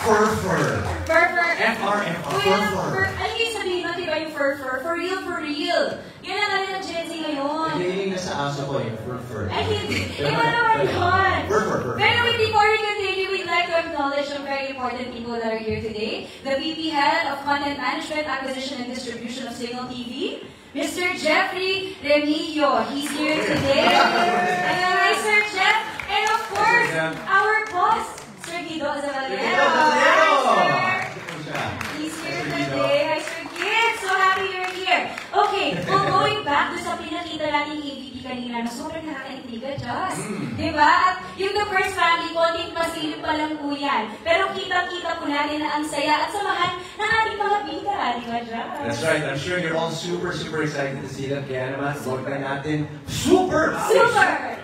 Fur. Fur. Ano yung sabihin mo, diba yung fur? For real. Yan ang ano ng Gen Z ngayon. Hindi na sa aso ko yung fur. Ay, hindi. Iba naman yun. Fur. Pero before we continue, we'd like to acknowledge some very important people that are here today. The VP Head of Content Management, Acquisition and Distribution of Signal TV, Mr. Jeffrey Remillo. He's here today. Hi, Sir Jeff. And of course, our boss, Sir Guido Azavalero. Hi, sir. He's here today. Hi, Sir Guido. So happy you're here. Okay, well, going back to sa pinakita natin AVP kanina, na sobrang nakakaintiga, Joss. Diba? At yung The First Family, konting pasilip pa lang po yan. Pero kitang-kita po natin na ang saya at samahan ng ating mga bida. Diba, Joss? That's right. I'm sure you're all super excited to see them. Kaya naman, huwag na natin super!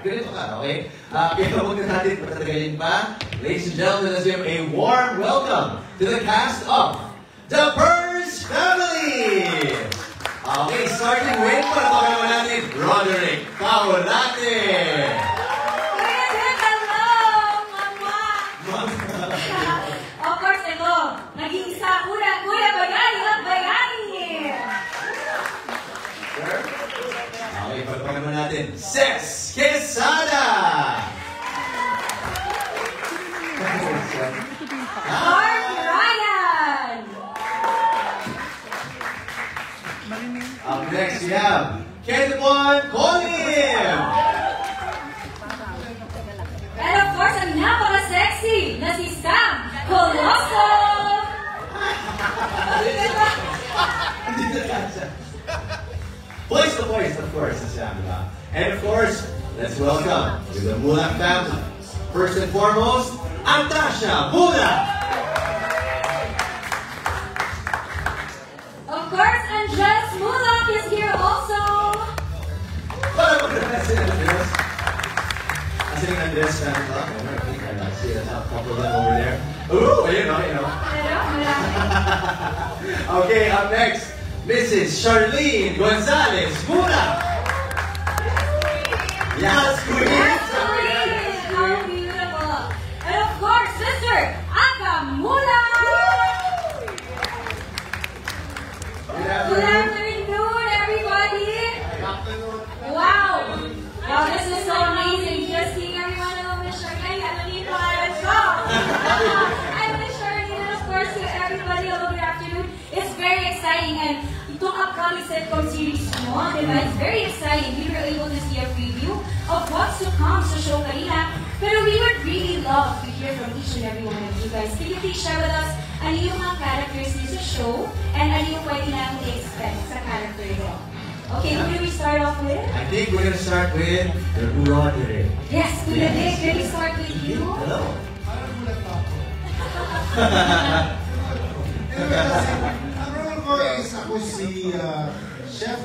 Ganito ka, okay? Kaya huwag na natin patagayin pa. Ladies and gentlemen, let's give a warm welcome to the cast of The First Family! Okay, starting with, patawagan naman natin, Roderick Caorate! Hello, Mama! Of course, ito, naging isa, Kuya Bayani at Bayani! Okay, patawagan naman natin, Ses Quesada! Mark Ryan! Up next, we have Kedmon Colim! And of course, ang napaka-sexy na si Sam Coloso! Voice to voice, of course, si Sam. And of course, let's welcome to the Mulak family. First and foremost, Antasha Mulak! Of course, Andres Mulak is here also! Para mag-represent si Andres. Kasi yung Andres family ba? I see a couple of them over there. Ooh, you know. Okay, up next, Mrs. Charlene Gonzalez Mulak! Yes, Queen! How beautiful! And of course, Sister Aka Mulak! Good afternoon, everybody! Wow! Wow, this is so amazing. Just seeing everyone on Miss Charlene and Anita I'm Miss Charlene, and of course to everybody, hello, good afternoon. It's very exciting, and itong upcoming sitcom series mo, diba? It's very exciting. We were able to see a preview of what's to come sa show kanina. Pero we would really love to hear from each and every one of you guys. Can you please share with us ano yung mga characters niyo sa show and ano yung pwede namin i-expect sa character niyo? Okay, who do we start off with? I think we're going to start with the Roderick. Yes, Kuya Dick, can we start with you? Hello. Parang gulat pa ako. Ang role ko is ako si Chef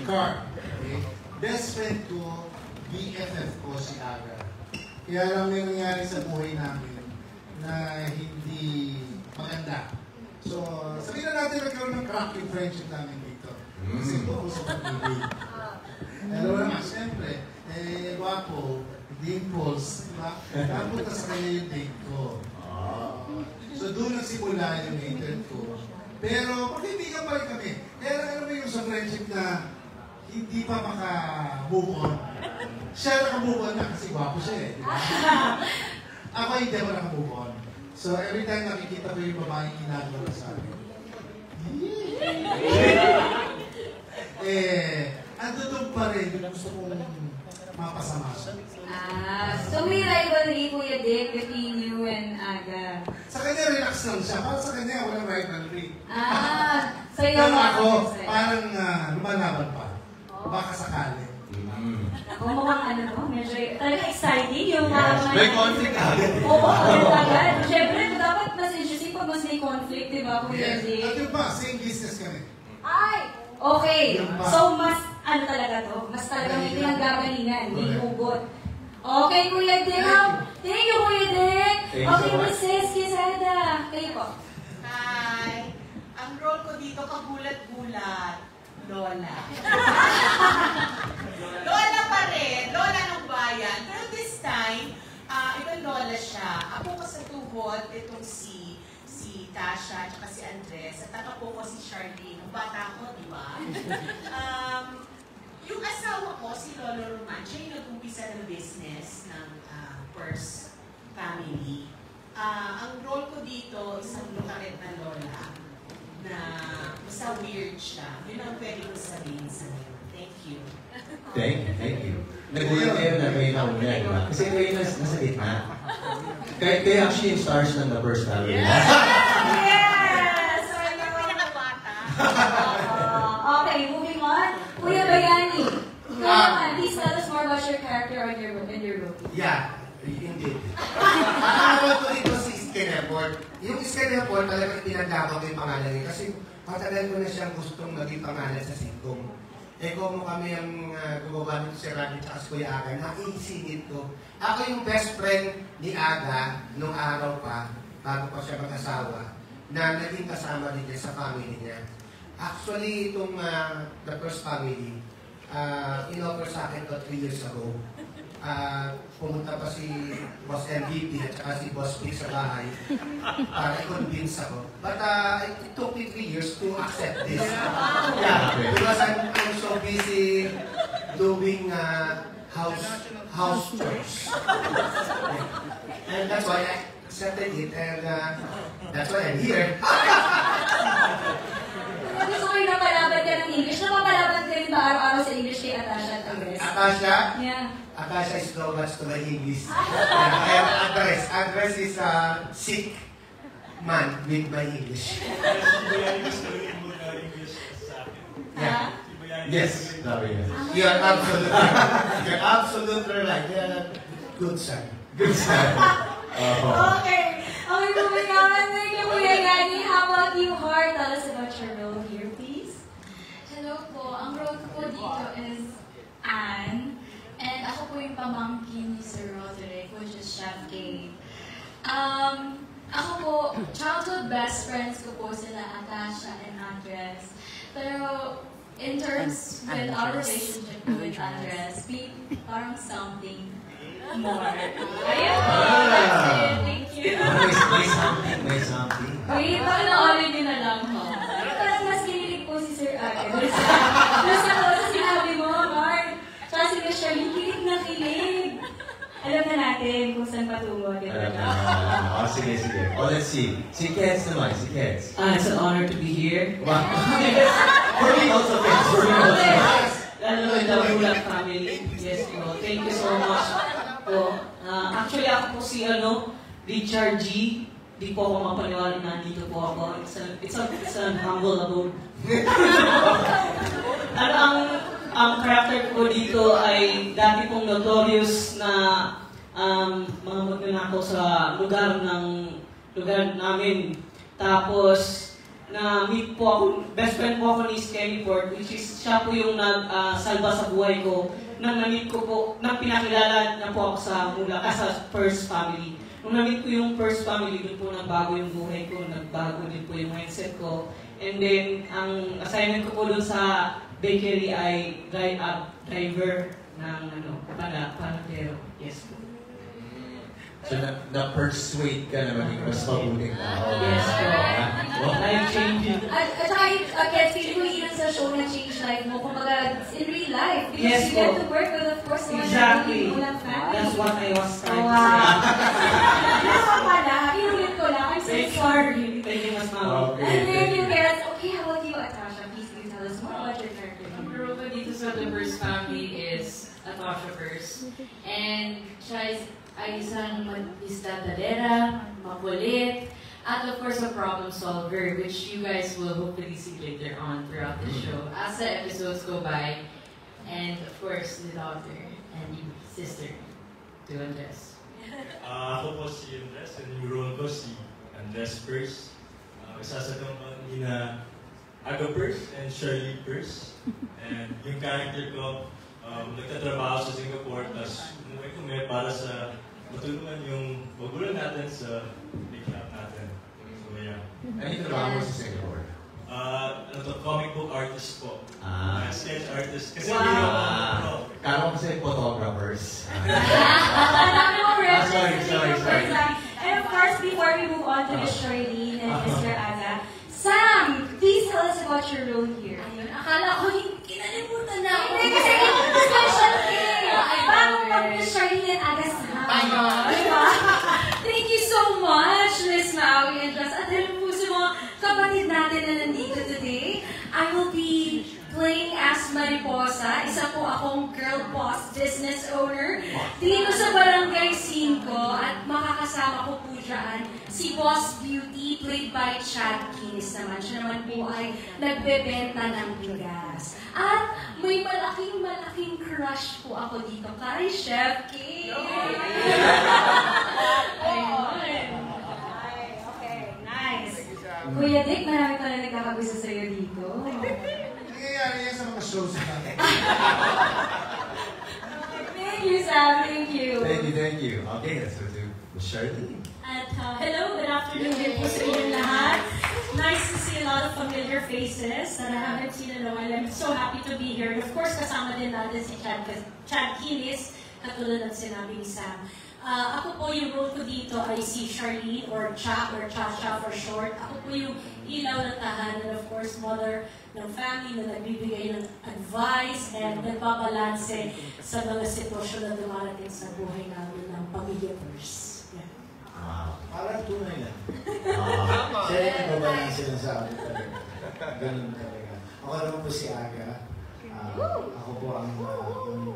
Carl. Okay? Best friend ko, BFF ko si Aga. Kaya lang may nangyari sa buhay namin na hindi maganda. So, sabihin na natin nagkaroon ng crack yung friendship namin dito. Kasi ito ako sa pag-ibig. Alam naman, siyempre, guwapo, dimples, diba? Napunta sa kanya yung date ko. So, doon nagsimula yung hatred ko. Pero, magkaibigan pa rin kami. Kaya alam mo yung sa friendship na hindi pa maka-move on. Siya naka-move on na kasi guwapo siya eh. Diba? Ako hindi ako naka-move on. So, every time nakikita ko yung babaeng ginagawa sa akin, ando doon pa rin yung gusto kong mapasama siya. So may rivalry, Kuya Dick, between you and Aga. Sa kanya, relax lang siya. Para sa kanya, walang rivalry. So yung pero ako, parang lumalaban pa. Baka sakali. Ako mukhang ano no, medyo talaga exciting yung May conflict agad. Oo, agad. Siyempre, dapat mas interesting pag mas may conflict, di ba, Kuya Dick? At yun pa, same business kami. Ay! Okay. So, mas, ano talaga to? Mas talaga may pinanggagalingan, may hugot. Okay, Kuya Dick. Thank you, Kuya Dick. Okay, Mrs. Quesada. Kayo po. Hi. Ang role ko dito, kagulat-gulat. Lola. Lola pa rin. Lola ng bayan. Pero this time, Ibang lola siya. Apo ko sa tuhod, itong si Tasha, at si Andres, at apo ko si Charlene. Ang bata ko, di ba? Yung asawa ko, si Lolo Roman, siya yung nag-umpisa ng business ng Purse family. Ang role ko dito, isang lukaret na lola na basta weird siya. Yun ang pwede ko sabihin sa ngayon. Thank you. Thank you. Nagulat kayo na may nauna, di ba? Kasi kayo nasa gitna. Kayo actually yung stars ng The First Family. Yes! Okay, moving on. Kuya Bayani, please tell us more about your character and your role. Yeah, indeed. Ang ko dito si Skinnerport. Yung Skinnerport, talagang tinanda ko yung pangalan niya. Kasi matagal ko na siyang gustong maging pangalan sa sitcom. Kung kami ang gumawa nito si Randy at si Kuya Aga, nakiisingit ko. Ako yung best friend ni Aga nung araw pa, bago pa siya mag-asawa, na naging kasama din niya sa family niya. Actually, itong The First Family, in-offer sa akin ito 3 years ago. Pumunta pa si Boss MVP at saka si Boss P sa bahay para i-convince ako. But it took me 3 years to accept this. Yeah, because I'm so busy doing house chores. And that's why I accepted it, and that's why I'm here. Gusto ko yung napalaban ka ng English. Napapalaban ka rin ba araw-araw sa English kay Atasha at Andres? Atasha? Yeah. Atasha is no match to my English. And Andres is a sick man with my English. Yeah. Yes, sabi niya. You're absolutely right. You're a good son. Good side. Okay. Okay, moving on. Thank you, Kuya Yani. How about you, Heart? Tell us about your role here, please. Hello po. Ang role ko po dito is Anne. And ako po yung pamangkin ni Sir Roderick, which is Chef Gabe. Ako po, childhood best friends ko po sila Atasha and Andres. Pero in terms with our relationship with Andres, we parang something more. Ayun po. That's it. Thank you. May something. Wait, Panoorin niyo na lang po. parang mas kinilig po si Sir Andres. Basta ko sa sinabi mo, Heart. Tsaka si Miss Charlene, kilig na kilig. Alam na natin kung saan patungo. Sige. Let's see. Si Keds naman, si Keds. It's an honor to be here. Wow. For me also, Keds. For me also. Lalo in the Bulat family. Yes po. Thank you so much po. Actually, ako po si Richard G. Di po ako mapaniwala na nandito po ako. It's an humble abode. Ang character ko dito ay dati pong notorious na mga magnanakaw sa lugar namin. Tapos, na-meet po ako, best friend po ako ni Skellyport, which is siya po yung nag-salba sa buhay ko. Nang na-meet ko po, nang pinakilala na po ako sa sa First Family. Nung na-meet ko yung First Family, doon po nagbago yung buhay ko, nagbago din po yung mindset ko. And then, ang assignment ko po doon sa bakery ay driver ng panadero. Yes po. So, na-persuade ka na maging mas mabuting tao. Yes po. Life changing. At saka yung Keds, feeling ko yun sa show na change life mo. Kumbaga, in real life. Because Yes, you get po. to work with, of course, Exactly. family. That's what I was trying to Wow. say. Ano pala? Inulit ko lang. I'm so sorry. Thank you, Mas Mama. And then you Keds, okay, how about you, Atasha? Please tell us more about your character. Ang role ko dito sa The First Family is Atasha First. And siya ay isang mag-istandadera, makulit, at of course a problem solver, which you guys will hopefully see later on throughout the show as the episodes go by. And of course, the daughter and sister to Andres. Ako po si Andres, and yung role ko si Andres First. Isasagam ko ni na Aga First and Shirley First. And yung character ko, nagtatrabaho sa Singapore, tapos umuwi kami para sa matulungan yung magulang natin sa recap natin. So, yeah. Ano yung trabaho mo sa Singapore? Comic book artist po. Sketch artist. Kasi Wow. hindi ako. Kala ko kasi photographers. Alam mo, Sorry. on to Ms. Charlene and Mr. Aga. Sam, please tell us about your role here. Ayun, akala ko kinalimutan na ako. Hindi kasi ito na special day. Bago pag Ms. Charlene and Aga Sam. Diba? Thank you so much, Ms. Maui and Just. At alam po sa mga kapatid natin na nandito today, I will be playing as Mariposa. Isa po akong girl boss business owner dito sa Barangay 5 at makakasama ko po dyan si Boss Beauty played by Chad Kinis naman. Siya naman po ay nagbebenta ng bigas. At may malaking crush po ako dito kay Chef K. Okay, nice. Kuya Dick, marami pala nagkakagusto sa'yo dito. Nangyayari yan sa mga shows natin. Thank you, Sam. Thank you. Thank you. Okay, let's go to Charlene. At hello, good afternoon din po sa inyong lahat. Nice to see a lot of familiar faces that I haven't seen in a while. I'm so happy to be here. And of course, kasama din natin si Chad Kinis, katulad ng sinabi ni Sam. Ako po, yung role ko dito ay si Charlene or Cha for short. Ako po yung ilaw ng tahanan, of course, mother ng family na nagbibigay ng advice and nagbabalanse sa mga sitwasyon na dumarating sa buhay namin ng pamilyapers. Parang tunay lang. Siya yung nagbabalansin lang sa akin talaga. Ganun talaga. Ako naman po si Aga. Ako po ang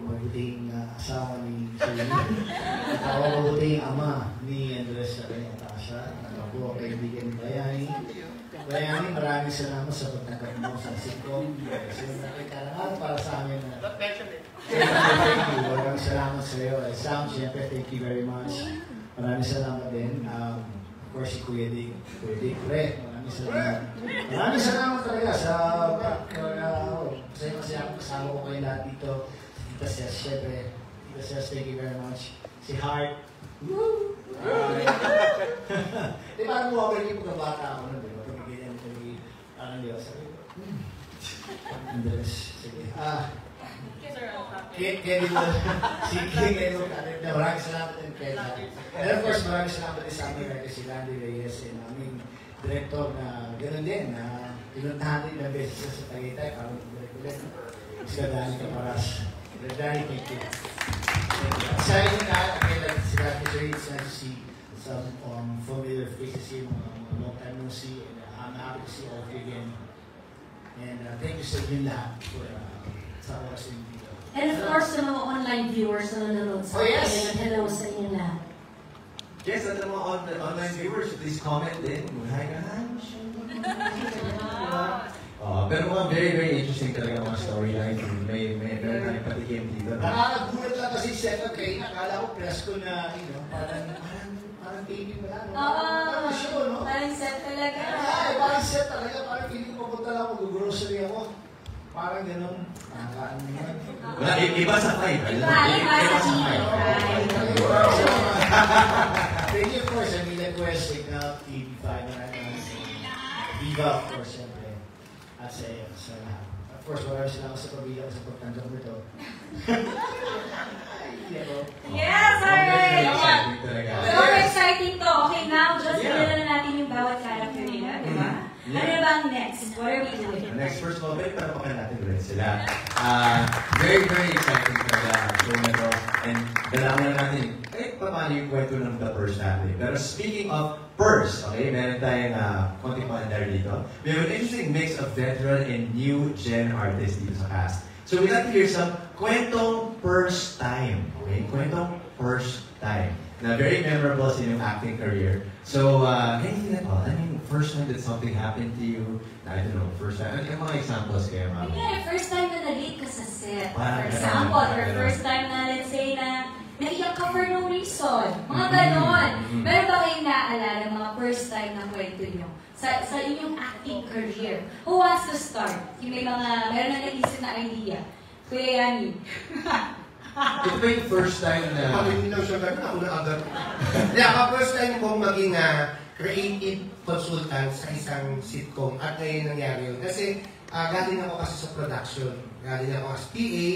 mabuting asawa ni Charlene. At ako mabuting ama ni Andres at Natasha. Ako po ang kaibigan ni Bayani. Bayani, maraming salamat sa pagtanggap mo sa sitcom. Siyempre, karangan para sa amin. Thank you. Maraming salamat sa iyo. Sam, siyempre, thank you very much. Maraming salamat din. Of course, si Kuya Dick. Kuya Dick, maraming salamat. Maraming salamat talaga sa masaya ako kasama ko kayo lahat dito. Tita Ses, syempre. Tita Ses, thank you very much. Si Heart. Woo! Di ba, parang mukha yung pagkabata ako nun, di ba? Pagigilyan ko yung parang di ba? Sabi ko, Andres, sige. Kenny mo, si Kenny mo, maraming salamat din kay and of course, maraming salamat din sa amin kay si Landy Reyes, yung aming director na gano'n din, na pinuntahan din na beses sa Tagaytay, parang ulit. Si Dani Caparas. Dani, thank you. Sa inyo na, like sila Reyes, nice to see some familiar faces here, long time no see, and I'm happy to see all of you again. And thank you sa inyo lahat for sa oras yung dito. And of course, sa mga online viewers na nanonood sa akin, hello sa inyo lahat. Yes, at the mga online viewers, please comment din. Hi, pero mga very interesting talaga mga storyline. May meron tayong patikim dito. Nakakagulat lang kasi second kay nakala ko presko na, parang baby pa lang. Oo, parang set talaga. Parang set talaga. Parang feeling ko papunta lang ako, mag-grocery ako. Parang gano'n. Nakakaan mo yan. Wala, iba sa five. Iba sa five. Thank you, of course. Emilia Quest, Signal, TV5, Viva, of course, siyempre. At sa iyo, sa lahat. Of course, maraming salamat sa pabila ko sa pagtanggap mo ito. Yes, alright! So exciting to. Okay, now, just kilala na natin yung bawat character nila, di ba? Ano ba ang next? What are we doing? Next, first of all, very parapakan natin ulit sila. Very exciting talaga ang show na to. And dalaman natin, kahit pa paano yung kwento ng The Purse natin. Pero speaking of Purse, okay, meron tayong konting calendar dito. We have an interesting mix of veteran and new gen artists dito sa cast. So we'd like to hear some kwentong Purse time. Okay, kwentong Purse time. Na very memorable sa inyong acting career. So, anything at all? I mean, first time that something happened to you? I don't know, first time. Ano yung mga examples kayo, ma'am? Yeah, first time na na-late ka sa set. For example, or first time na, let's say, na naiyak ka for no reason. Mga ganon. Meron ba kayong naaalala mga first time na kwento nyo? Sa inyong acting career. Who wants to start? Yung meron na naisip na idea. Kuya Yani. Ito ba yung first time na... Hindi na siya gano'n, ako na agad. Yeah, first time kong maging creative consultant sa isang sitcom at ngayon nangyari yun. Kasi galing ako kasi sa production. Galing ako as PA,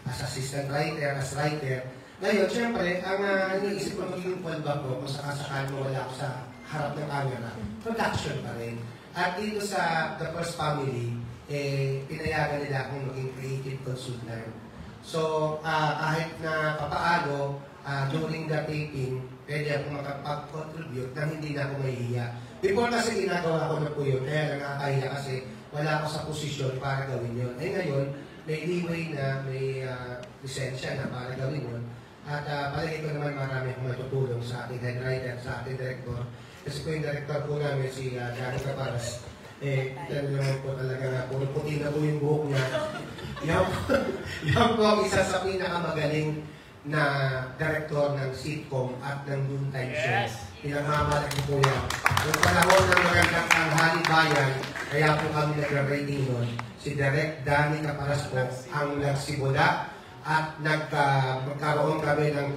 as assistant writer, as writer. Ngayon, syempre, ang iniisip ko magiging fallback ko kung sakasakal mo wala ako sa harap ng camera, production pa rin. At dito sa The First Family, pinayagan nila akong maging creative consultant. So, kahit na papaano, during the taping, pwede ako makapag-contribute na hindi na ako mahihiya. Before kasi ginagawa ko na po yun, kaya nakakahiya kasi wala ako sa posisyon para gawin yun. Ngayon, may leeway na, may lisensya na para gawin yun. At palagi ko naman marami akong matutulong sa ating head writer, sa ating director. Kasi po yung director po namin, si Gary Caparas, yan naman po talaga na puro puti na po yung buhok niya. Yan po ang isa sa pinakamagaling na director ng sitcom at ng noontime show. Pinagmamalaki po yan. Noong panahon ng magandang tanghali bayan, kaya po kami nag-rating nun. Si Direk Danny Caparas po ang nagsimula at magkaroon kami ng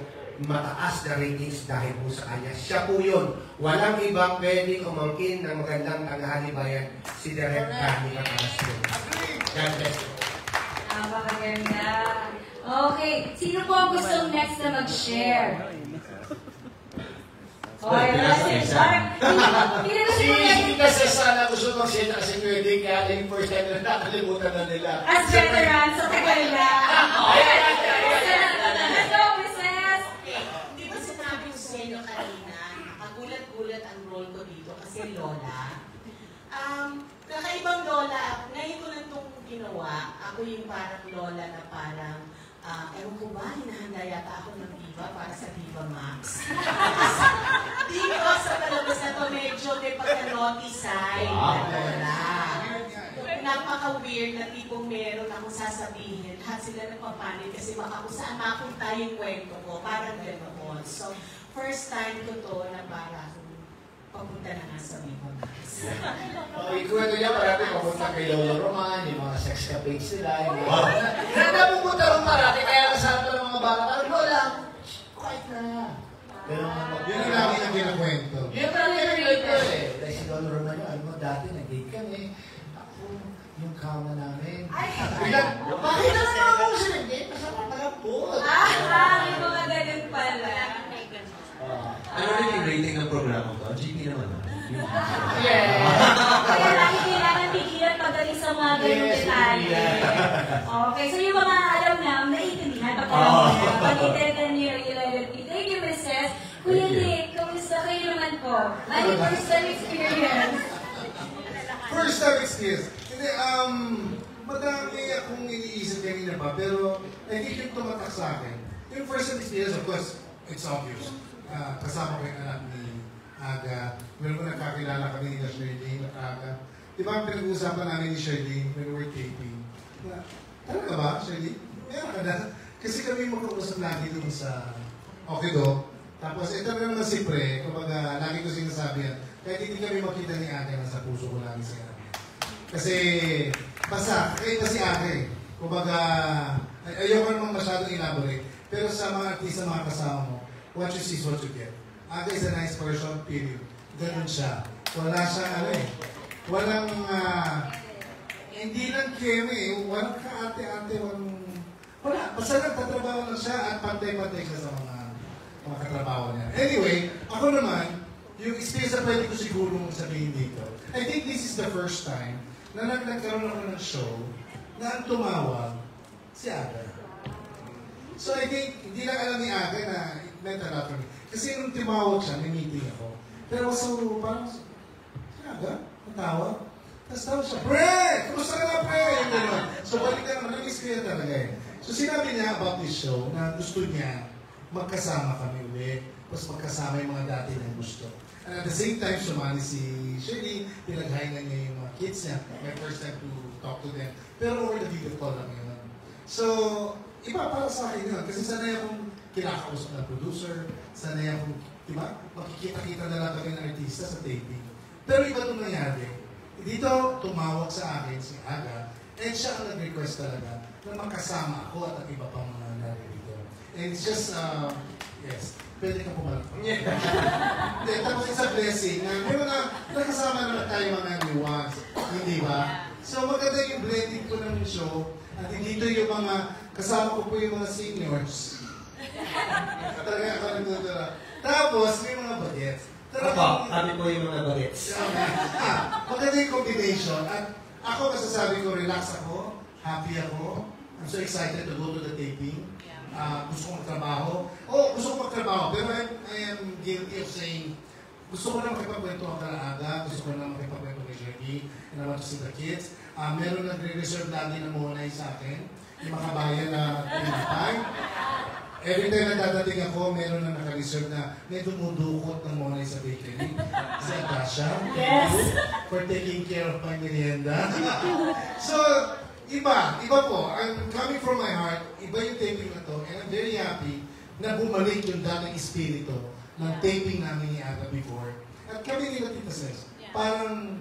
mataas na ratings dahil po sa kanya. Siya po yun. Walang ibang pwedeng umangkin ng magandang tanghali bayan, si Direk Danny Caparas po. God bless you. Napakaganda. Okay, sino po ang gustong next na mag-share? Okay, message. Hindi kasi sana gusto mag-share kasi pwede kaya yung first time na nakalimutan na nila. As veterans, sa tagal na. Let's go, Mrs. Di ba sinabi ko sa inyo kanina, nakagulat-gulat ang role ko dito kasi lola. Kakaibang lola, ngayon ko lang itong ginawa. Ako yung parang lola na parang ewan ko ba, hinahanda yata ako ng diva para sa Diva Max. Dito sa palabas na to, medyo may pagka-naughty side na lola. Napaka-weird na tipong meron akong sasabihin. Lahat sila nagpapanik kasi baka kung saan mapunta yung kwento ko. Parang ganoon. So, first time ko to na parang papunta na nga sa Diva Max. Ikwento niya parati papunta kay Lolo Roman, yung mga sex capades nila. Napupunta rin marati, kaya nasabi ng mga bata, Lola, quiet na. Yun ang lagi na kinakwento. Yun ang kinakwento eh. Dahil si Lolo Roman yun, alam mo, dati nag-date kami. Ako, yung kama namin. Bakit na naman ako sinagdate? Masama palapot. May mga ganun pala. Ano rin yung rating ng programa ko? GP naman. Kaya lagi kailangan tigilan pagdating sa mga ganung detalye. Okay, so yung mga alam na, naiintindihan pag alam niya. Pag-intendan niyo yung loyalty. Thank you, Mrs. Kuya Nick, kamusta kayo naman po? Ano yung first time experience? First time experience. Hindi, madami akong iniisip kanina pa, pero I think yung tumatak sa akin. Yung first time experience, of course, it's obvious. Kasama ko yung anak ni Aga. Meron ko nakakilala kami ni Shirley at Aga. Di ba ang pinag-uusapan namin ni Shirley when we were taping? Talaga ba, Shirley? Meron ka na. Kasi kami magkausap lagi dun sa Okido. Tapos ito naman si Pre, kumbaga lagi ko sinasabi yan. Kahit hindi kami makita ni Aga, nasa puso ko lagi siya. Kasi, basta, kahit na si Aga eh. Kumbaga, ayoko naman masyadong elaborate. Pero sa mga artista, mga kasama mo, what you see is what you get. Aga is a nice person, period. Ganun siya. Wala siyang walang, hindi lang keme eh. Walang kaate-ate, wala. Basta nagtatrabaho lang siya at pantay-pantay siya sa mga katrabaho niya. Anyway, ako naman, yung experience na pwede ko siguro sabihin dito, I think this is the first time na nagkaroon ako ng show na ang tumawag si Aga. So I think, hindi lang alam ni Aga na it meant a lot for me. Kasi nung tumawag siya, may meeting ako. Pero so, parang, si Aga, matawag. Tapos tawag siya, Pre! Kumusta ka na, Pre? Yung gano'n. So balik ka naman, nag-experience talaga eh. So sinabi niya about this show na gusto niya magkasama kami ulit. Tapos magkasama yung mga dati niyang gusto. And at the same time, sumali si Shirley, pinaghahingan niya yung mga kids niya. My first time to talk to them. Pero over the video call lang yun. So, iba para sa akin yun. Kasi sanay akong kinakausap ng producer, sanay akong, di ba, makikita-kita na lang kami ng artista sa taping. Pero iba itong nangyari. Dito, tumawag sa akin si Aga, and siya ang nag-request talaga na makasama ako at ang iba pang mga narito. And it's just, yes, pwede ka pumalak. Tapos it's a blessing na may mga nakasama naman tayo mga new ones, hindi ba? So maganda yung blending ko ng show, at dito yung mga, kasama ko po yung mga seniors. Talaga ako nagtuturo. Tapos may mga bagets. Kami po yung mga bagets. Maganda yung combination. At ako masasabi ko, relax ako, happy ako. I'm so excited to go to the taping. Gusto ko magtrabaho. Gusto ko magtrabaho. Pero I am guilty of saying, gusto ko na makipagkwento ang Kalaga, gusto ko na makipagkwento kay Jerry, and I want to see the kids. Meron nagre-reserve lagi ng Monay sa akin, yung mga bayan na pinapay. Every time na dadating ako, meron na naka-reserve na may dumudukot ng Monay sa bakery. Si Atasha. Yes! For taking care of my merienda. So, iba po. I'm coming from my heart. Iba yung taping na to. And I'm very happy na bumalik yung dating espiritu ng taping namin ni Aga before. At kami nila Tita Ses, parang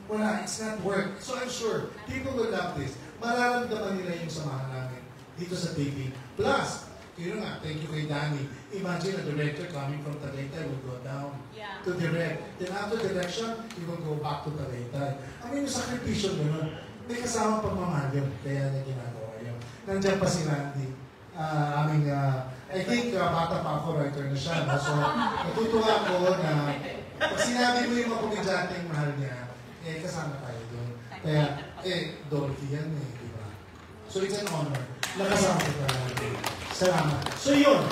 wala, it's not work. So I'm sure people will love this. Mararamdaman nila yung samahan namin dito sa taping. Plus, yun nga, thank you kay Danny. Imagine a director coming from Tagaytay will go down to direct. Then after direction, he will go back to Tagaytay. I mean, yung sakripisyo gano'n. May kasamang pagmamahal yun, kaya niya ginagawa yun. Nandiyan pa si Randy. I think bata pa ako, writer na siya. No? So, natutuwa ako na pag sinabi mo yung mga komedyanteng mahal niya, kasama tayo doon. Kaya, Dorothy yan di ba? So, it's an honor. Nakasama ko tayo. Salamat. So, yun.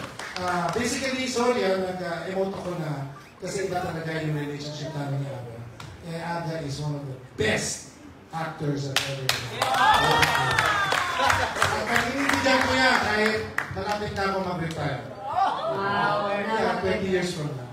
Basically, sorry, nag-emote ako na kasi iba talaga yung relationship namin ni Aga. Aga is one of the best actors I've ever been. Pag-inibigyan ko yan, kahit malapit na ako mag-retire. Wow, yeah, 20 years from now.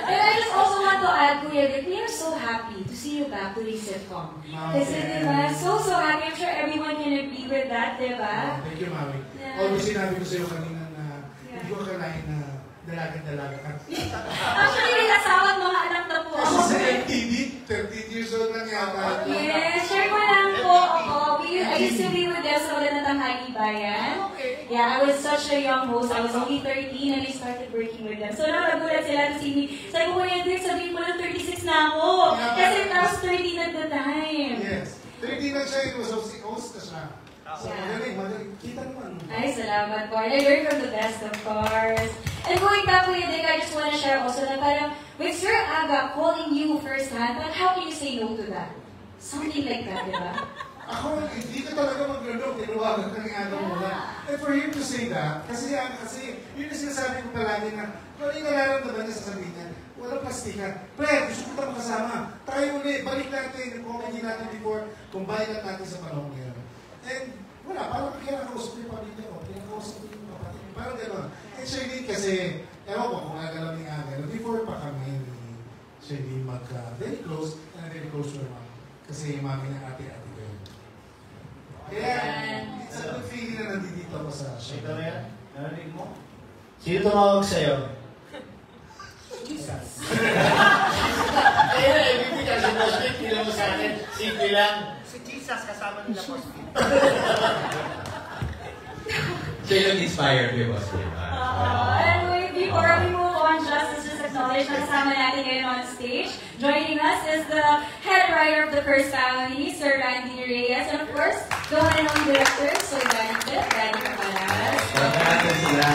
And I just also want to add, Kuya, that we are so happy to see you back to the sitcom. Kasi, diba, so happy. I'm sure everyone can agree with that, diba? Thank you, Maui. Yeah. Although sinabi ko sa'yo kanina na hindi ko akalain na dalaga ka. Actually, may asawa at mga anak na po ako. Kasi sa MTV, 13 years old lang yata. Yes, share ko lang po ako. I used to be with them sa Magandang Tanghali Bayan. Yeah, I was such a young host. I was only 13 and I started working with them. So nagulat sila to see me. Sabi ko, Hendrik, sabihin mo lang 36 na ako. Kasi I was 13 at the time. Yes. 13 na siya, it was host na siya. So, magaling. Kita naman. Ay, salamat po. I learned from the best, of course. And going back, Kuya Dick, I just want to share also na parang with Sir Aga calling you firsthand, but how can you say no to that? Something like that, di ba? Ako, hindi ka talaga mag-ano, tinuwagan ka ni Aga muna. And for him to say that, kasi yun yung sinasabi ko palagi na, kung ano yung nararamdaman niya sa sabihin niya, walang plastikan. Pre, gusto ko tayo makasama. Tayo ulit, balik natin yung comedy natin before, combine natin sa panahon ngayon. And wala, parang kinakausap yung pamilya ko, kinakausap yung kapatid ko, parang gano'n. And Shirley kasi, ewan ko kung nagalaw ni Aga, before pa kami ni Shirley very close, and very close to her mom. Kasi yung mami ng ate-ate ko yun. Kaya, it's a good feeling na nandito ako sa show. Ito yan, narinig mo? Sino tumawag sa'yo? Jesus. Kaya na, kasi Postic, pila mo sa akin, simple lang. Si Jesus kasama nila Postic. Siya yung inspired kay Postic. Anyway, before we move on, just acknowledge na kasama natin ngayon on stage. Joining us is the head writer of the First Family, Sir Randy Reyes, and of course, the one and only director, Soy Danny Caparas. Pagkakatan sila,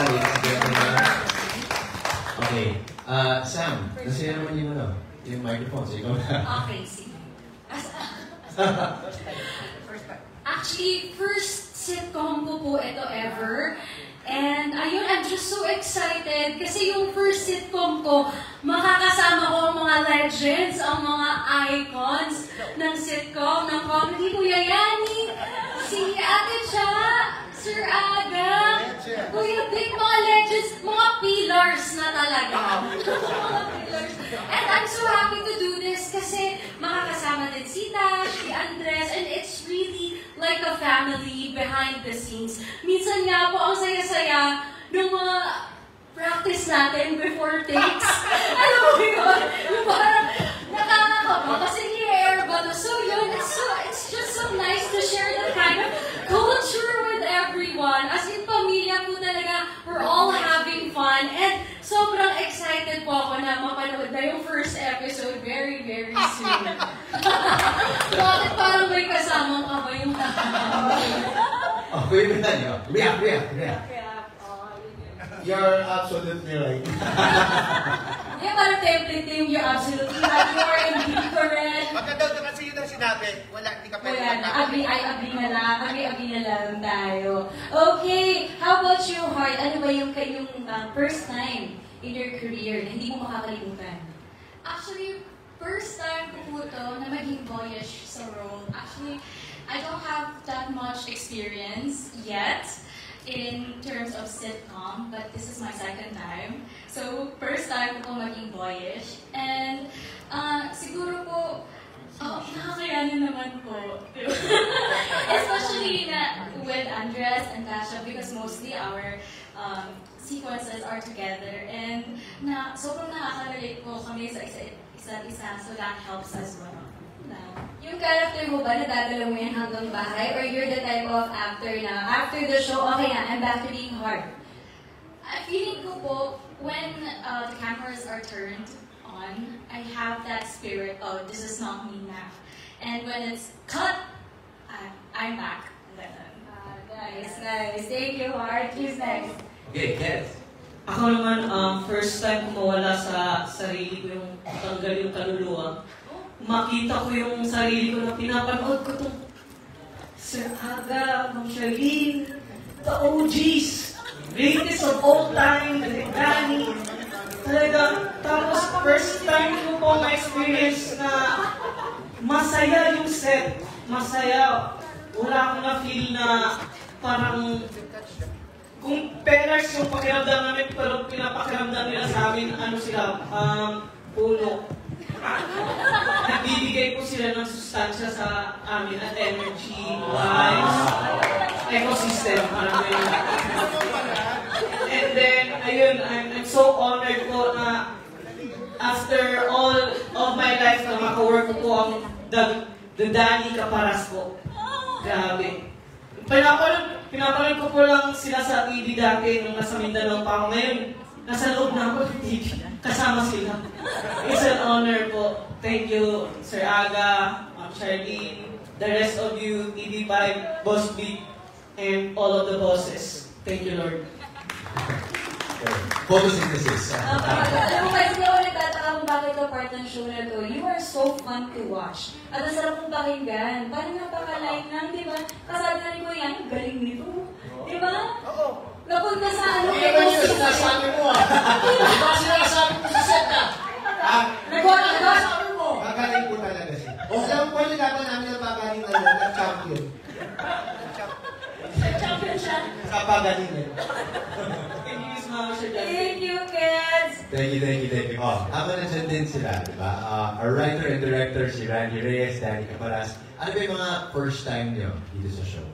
okay. Sam, nasira naman yung microphone, so ikaw na. Okay, sige. Actually, first sitcom ko po ito ever. And ayun, I'm just so excited kasi yung first sitcom ko, makakasama ko ang mga legends, ang mga icons ng sitcom, ng comedy. Kuya Yani, si Ate Cha, Sir Aga, Kuya Dick, mga legends, mga pillars na talaga. Mga pillars. And I'm so happy to do this kasi makakasama din si Tash, si Andres, and it's really like a family behind the scenes. Minsan nga po, ang saya-saya ng mga practice natin before takes. Alam mo yun? Yung parang nakakakaba kasi i-air ba to? So yun, it's just so nice to share that kind of culture with everyone. As in, pamilya po talaga, we're all having fun. And sobrang excited po ako na mapanood na yung first episode very, very soon. Bakit parang may kasamang ka ba yung Oh, kuya ba tayo? React. You're absolutely right. Yung parang template na yung you're absolutely right, you're indeed correct. Maganda daw kasi yun ang sinabi. Wala, hindi ka pwede. Wala na. Agree na lang. Agree na lang tayo. Okay. How about you, Heart? Ano ba yung first time in your career na hindi mo makakalimutan? Actually, first time ko po ito na maging boyish sa role. Actually, I don't have that much experience yet in terms of sitcom, but this is my second time. So, first time ko maging boyish. And siguro po, nakakayanin naman po. Especially with Andres and Tasha, because mostly our sequences are together. And sobrang nakaka-relate po kami sa isa't isa, so that helps as well. Yung character mo ba, nadadala mo yan hanggang bahay? Or you're the type of actor na after the show, okay na, I'm back to being hard? Feeling ko po, when the cameras are turned on, I have that spirit of, this is not me now. And when it's cut, I'm back. Nice. Thank you, Heart. Who's next? Okay, Kenneth. Ako naman, first time ko mawala sa sarili ko yung tanggal yung kaluluwa. Makita ko yung sarili ko na pinapanood ko itong Sir Aga, Ma'am Charlene, the OGs, greatest of all time, the Danny. Talaga, tapos first time ko po ma-experience na masaya yung set. Masaya. Wala akong na-feel na parang kung peners yung pakiramdam namin, pero pinapakiramdam nila sa amin, ano sila, puno. Nagbibigay po sila ng sustansya sa amin at energy, vibes, ecosystem, parang yun. And then, ayun, I'm so honored po na after all of my life na makawork ko po ang the Danny Caparas po. Grabe. Pinapanood ko po lang sila sa TV dati nung nasa Mindanao pa ako. Ngayon, nasa loob na ako ng TV. Kasama sila. It's an honor po. Thank you, Sir Aga, Ma'am Charlene, the rest of you, TV5, Boss Beat, and all of the bosses. Thank you, Lord. Photosynthesis. Alam mo kasi ako nagtataka kung bakit ka part ng show na to. You are so fun to watch. At ang sarap mong pakinggan. Parang napaka-light lang, di ba? Kasabi na rin ko yan, galing nito. Di ba? Oo. Napunta sa ano, Hindi naman yung sinasabi mo Diba sinasabi mo sa set ka? Sinasabi mo. Magaling po talaga siya. Alam po, nagkakaroon namin ng pagaling ng champion. Champion siya. Sa pagaling Thank you, kids! Thank you. Oh, habang nandiyan din sila, di ba? Our writer and director, si Randy Reyes, Danny Caparas. Ano ba yung mga first time nyo dito sa show?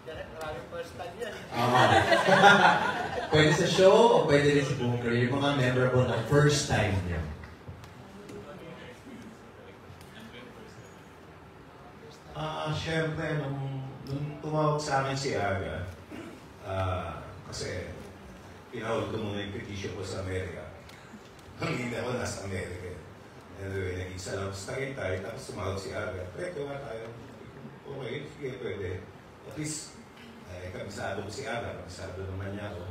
Maraming first time yan. Pwede sa show o pwede rin sa buong career? Yung mga memorable na first time nyo. Siyempre, nung tumawag sa amin si Aga, kasi pinahol ko muna yung petition ko sa Amerika. Ang hindi ako nasa Amerika. Anyway, nag-isa lang sa Tagaytay, tapos tumawag si Aga. Pwede nga tayo. Okay, sige, pwede. At least, kabisado ko si Aga, kabisado naman niya ako.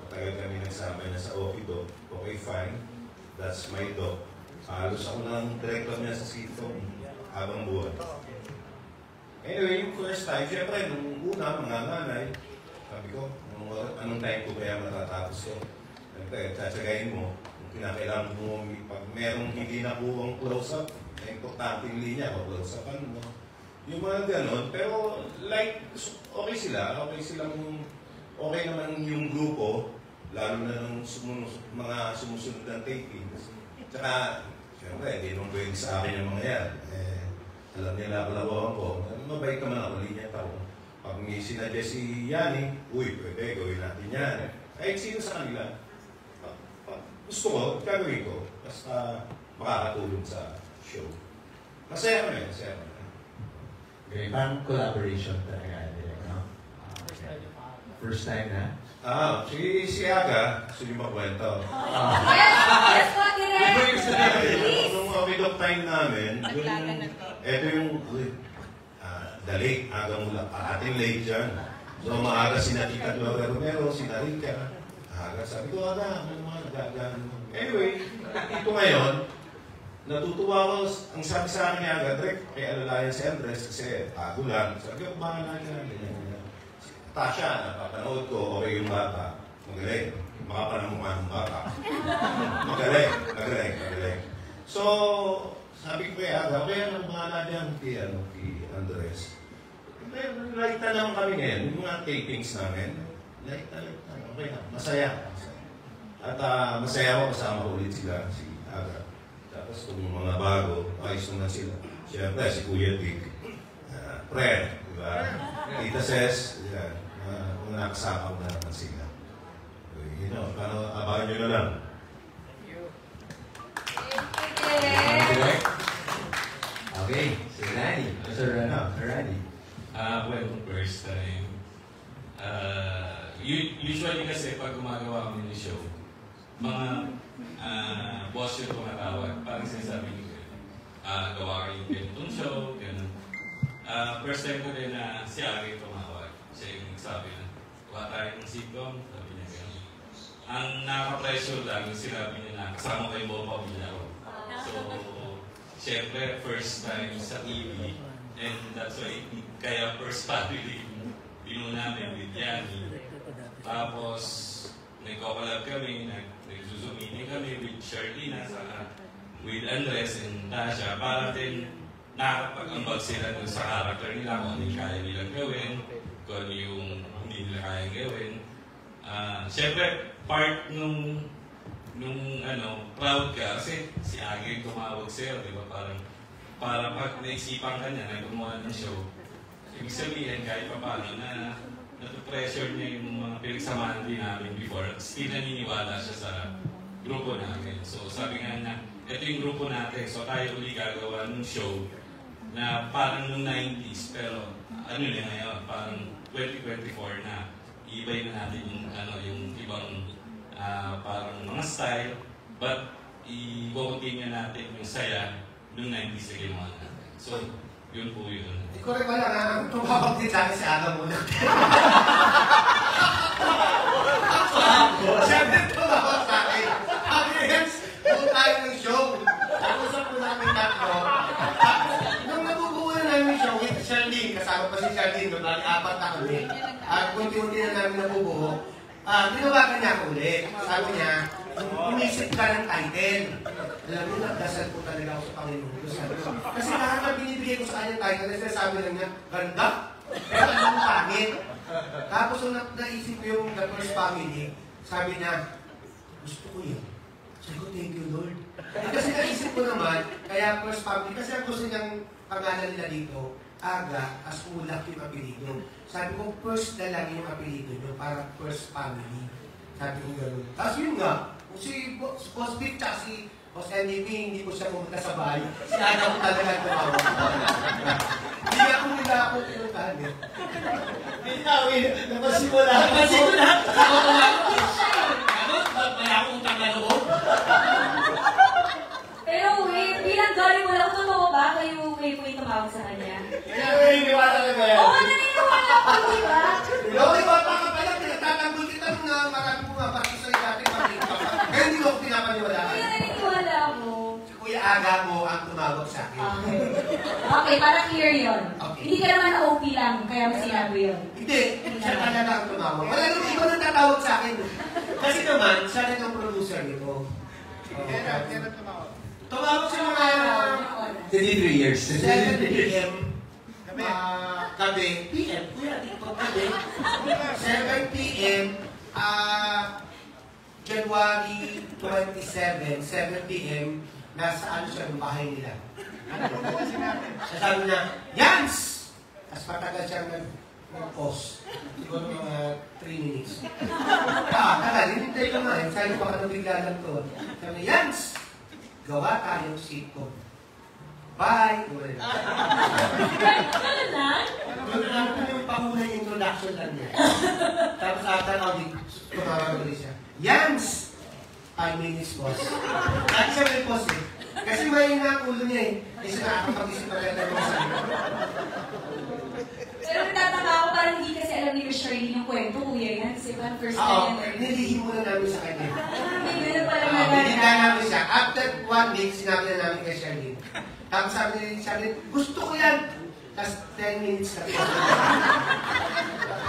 Matagal kami nagsama niya sa Okido. Okay, fine. That's my dog. Halos ako lang director niya sa sitcom habang buwan. Anyway, yung first time, syempre, nung una, mga nanay, sabi ko, anong time ko kaya matatapos ko? Siyempre, tsatsagayin mo, kung kinakailangan mo, pag merong hindi nakuhang close-up, importante yung linya, close-upan mo. Yung mga ganon, pero like, okay naman yung grupo, lalo na nung mga sumusunod ng tapings. Tsaka, siyempre, hindi nung pwede sa akin yung mga yan. Alam nila, palawahan ko, mabait naman ako, linya tao. Pag may sinadya si Yani, uy, pwede, gawin natin yan. Kahit sino sa kanila, gusto ko, gagawin ko. Basta makakatulong sa show. Masaya kami. Okay, parang collaboration talaga. No? First time na? Si Aga, gusto niyo makwento. Yes, what direct? Nung Okido time namin, ito yung the late, aga mula, ating late dyan. So maaga sina Tita Gloria Romero, sina Rica, Aga, sabi ko, Aga, ano mga nagagano mo? Anyway, ito ngayon, natutuwa ko, ang sabi sa akin ni Aga, direct, kaya alalayan si Andres kasi bago lang. Sabi ko, bahala na ganyan. Tasha, napapanood ko, okay yung bata. Magaling. Makapanamukha ng bata. Magaling. So, sabi ko kay Aga, kaya nang bahala diyan kay Andres. Light na naman kami ngayon, yung mga tapings namin. Light na. Okay na, masaya. At masaya ako kasama ko ulit sila, si Aga. Tapos kung mga bago, ayos naman sila. Siyempre, si Kuya Dick, Fred, diba? Tita Ses, yan. Kung nakasama ko na naman sila. You know, paano, abangan nyo na lang. Okay, Sir Randy. Sir Randy. Well, first time. Usually kasi pag gumagawa kami ng show, mga boss yung tumatawag. Parang sinasabi niyo, gawa kayo yung ganitong show, gano'n. First time ko din na si Ari tumawag. Siya yung nagsabi na, gawa tayo ng sitcom, sabi niya gano'n. Ang nakaka-pressure lang yung sinabi niya na kasama ko yung buong pamilya ko. So, syempre, first time sa TV, and that's why, kaya first family, pinuno namin with Yanni. Tapos, nagko-collab kami, nag-zoom meeting kami with Sharlina, with Andres and Tasha, para din nakapag-ambag sila dun sa character nila, kung ano yung kaya nilang gawin, kung ano yung hindi nila kaya gawin. Siyempre, part nung proud ka, kasi si Agi tumawag sa'yo, di ba? Parang pag naisipan ka niya na gumawa ng show, ibig sabihin kahit pa paano na natu-pressure niya yung mga pinagsamahan din namin before, still naniniwala siya sa grupo namin. So sabi nga niya, ito yung grupo natin, so tayo uli gagawa ng show na parang nung 90s, pero ano na ngayon, parang 2024 na, iibay na natin yung ibang parang mga style, but i-continue natin yung saya nung 90s na ginawa natin. So, yun po yun. Correct ba lang, ang tumawag din sa akin si Aga muna. Siyempre tumawag sa akin. Audience, kung tayo ng show, tapos po namin tatlo. Nung nabubuo na namin yung show, with Charlene, kasama pa si Charlene, doon apat na kami. At kunti-unti na namin nabubuo. Tinawagan niya ako ulit. Sabi niya, umisip ka ng title. Alam mo, nagdasal po talaga ako sa Panginoon. Kasi lahat na binibigay ko sa kanya title, kasi sabi lang niya, ganda. Pero anong pangit? Tapos nung naisip ko yung The First Family, sabi niya, gusto ko yun. Sabi ko, thank you, Lord. Kasi naisip ko naman, kaya First Family, kasi ang gusto niyang pangalan nila dito, Aga, as ulak yung apelido. Sabi ko, first na lang yung apelido nyo, para First Family. Sabi ko gano'n. Tapos yun nga, si Boss Vic at si Boss NDP, hindi ko siya pumunta sa bahay. Si Aga ko talaga tumawag. Hindi ako nila ako pinuntahan eh. Hindi napasimula. Napasimula? Ako tumawag. Ano? Wala akong utang na loob. Pero wait, bilang galing mo lang, totoo ba kayo po yung tumawag sa kanya? Naniniwala ka ba yan? Oo, naniniwala ako, di ba? Loki, bata ka pala, pinagtatanggol kita nung marami pumapasok sa dati makita ka. Kaya hindi ako pinapaniwala. Kaya naniniwala ako. Si Kuya Aga mo ang tumawag sa akin. Okay, para clear yun. Okay. Hindi ka naman OP lang, kaya mo sinabi yun. Hindi, siya talaga ang tumawag. Wala nung iba nang tatawag sa akin. Kasi naman, siya rin ang producer nito. Kaya tumawag. Tumawag siya mga 23 years. 7 p.m. Gabi. PM. Kuya, di ko gabi. 7 p.m. January 27, 7 p.m. Nasa ano siya ng bahay nila. Sabi niya, Yans! Tapos patagal siya nag-pause. Siguro mga 3 minutes. Tagal, hinintay ko nga. Sabi ko, ano bigla lang to. Sabi niya, Yans! Gawa tayong sitcom. Bye! Ano na? Ano yung pangunang introduction lang niya. Tapos after audit, tumawag ulit siya. Yans! 5 minutes, boss. At siya may boss eh. Kasi may na ulo niya eh. Kasi nakakapag-isip na kaya tayo sa Pero nagtataka ako, parang hindi kasi alam ni kay Charlene yung kwento, kuya yan. Kasi parang first Oo, time yan. nilihim mo na namin sa kanya. May gano'n pala na Binigyan namin siya. After 1 week, sinabi na namin kay Charlene. Tapos sabi ni Charlene, gusto ko yan! Tapos 10 minutes na.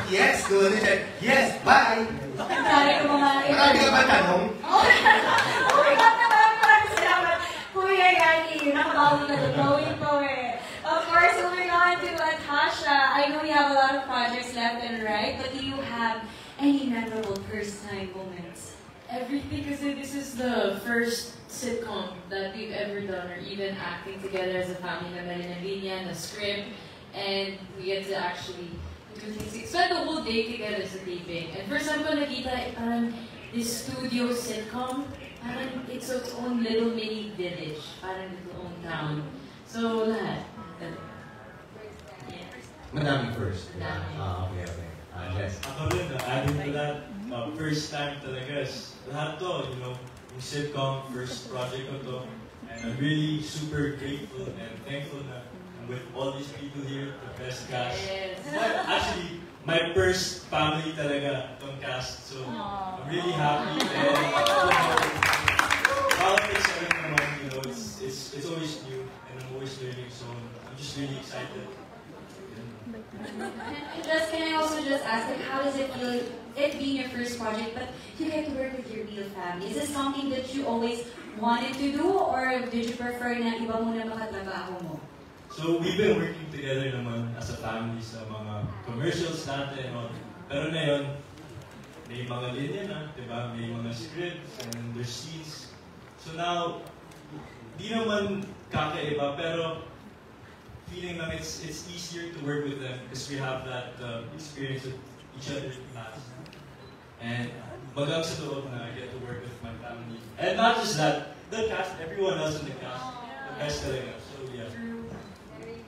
Yes, good. Yes, bye! Sorry ko mga Marami ka ba tanong? Oh my God, maraming salamat. Kuya Yani, nakabawi na ito. Going po eh. Of course, moving on to Natasha. I know you have a lot of projects left and right, but do you have any memorable first-time moments? Everything, kasi this is the first sitcom that we've ever done, or even acting together as a family na Marina Linya, the script, and we get to actually do things. Spend the whole day together sa taping. And first time ko nakita, parang this studio sitcom, parang it's its own little mini village, parang its own town. So, lahat. Madami first. Madami. Okay. Yes. Ako rin, adding to that, first time talaga. Lahat to, yung sitcom, first project ko to. And I'm really super grateful and thankful na I'm with all these people here, the best cast. Yes. But actually, my first family talaga, itong cast. So, I'm really happy. And, politics, it's always new, and I'm always learning. So, I'm just really excited. And just, can I also just ask, like, how does it feel, it being your first project, but you get to work with your real family? Is this something that you always wanted to do, or did you prefer na iba muna makatrabaho mo? So, we've been working together naman as a family sa mga commercials natin. Pero na yun, may mga linya na, diba? May mga scripts and there's scenes. So now, di naman kakaiba, pero feeling lang it's easier to work with them because we have that experience with each other's past. And bagang sa loob na I get to work with my family. And not just that, the cast, everyone else in the cast, the best talaga. So yeah. Very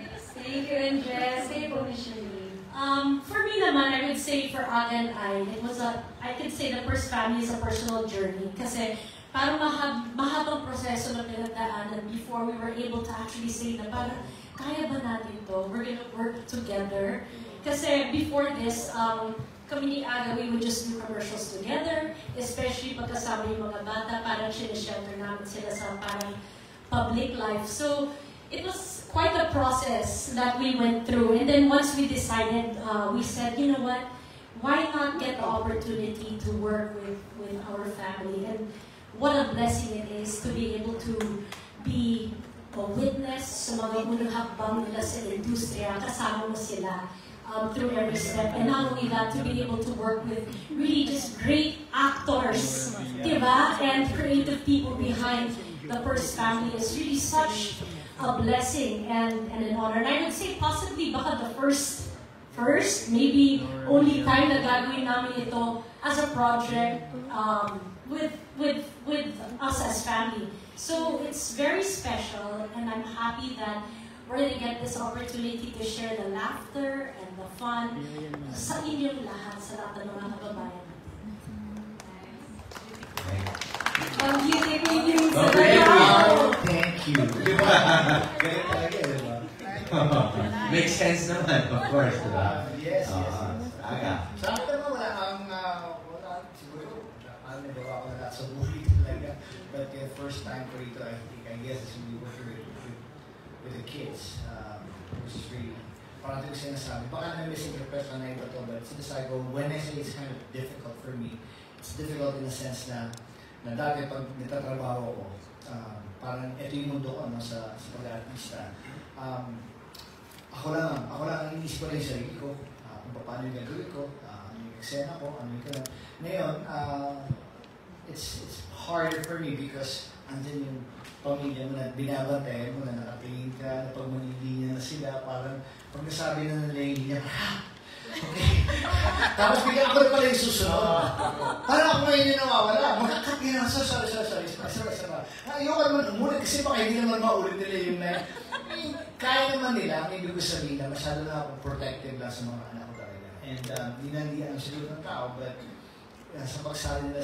nice. Thank you, and Jess. Kayo po, Micheline. For me naman, I would say for Aga and it was I could say the first family is a personal journey. Kasi parang mahabang proseso na pinagdaanan before we were able to actually say na parang kaya ba natin to? We're gonna work together. Kasi before this, kami ni Aga, we would just do commercials together, especially pagkasama yung mga bata, parang sinashelter namin sila sa parang public life. So, it was quite a process that we went through. And then once we decided, we said, you know what, why not get the opportunity to work with our family? And what a blessing it is to be able to be a witness sa mga unang hakbang nila sa industriya, kasama mo sila through every step. And not only that, to be able to work with really just great actors, diba? And creative people behind the first family is really such a blessing and an honor. And I would say possibly baka the first, maybe only time na gagawin namin ito as a project with us as family. So it's very special, and I'm happy that we're going to get this opportunity to share the laughter and the fun sa inyong lahat, sa lahat ng mga kababayan natin. Thank you. Makes sense naman, of course, diba? Yes. Aga. Sa akin naman, wala siguro, nagawa ko na lahat sa movie talaga. But the first time ko rito, I guess, is really working with the kids, which is really, parang ito yung sinasabi. Baka na-misinterpret na iba to, but sinasabi ko, when I say it's kind of difficult for me, it's difficult in the sense na dati pag nagtatrabaho ko, parang ito yung mundo ko sa pag-artista. Ako lang ang inisip ko rin sa sarili ko, kung paano yung gagawin ko, ano yung eksena ko, ano yung gano'n. Ngayon, it's harder for me because andyan yung pamilya mo na binabantayan mo, na nakatingin ka, na pag manilinya na sila, parang pag nasabi na nila yung linya, okay. Tapos bigyan ko rin pala yung susunod. Parang ako ngayon yung nawawala. Magkakat nila, sorry. Ayoko naman umulit kasi baka hindi naman maulit nila yung na kaya naman nila, may ibig sabihin na masyado na akong protective lang sa mga anak ko talaga. And hindi ang siguro ng tao, but sa pagsali nila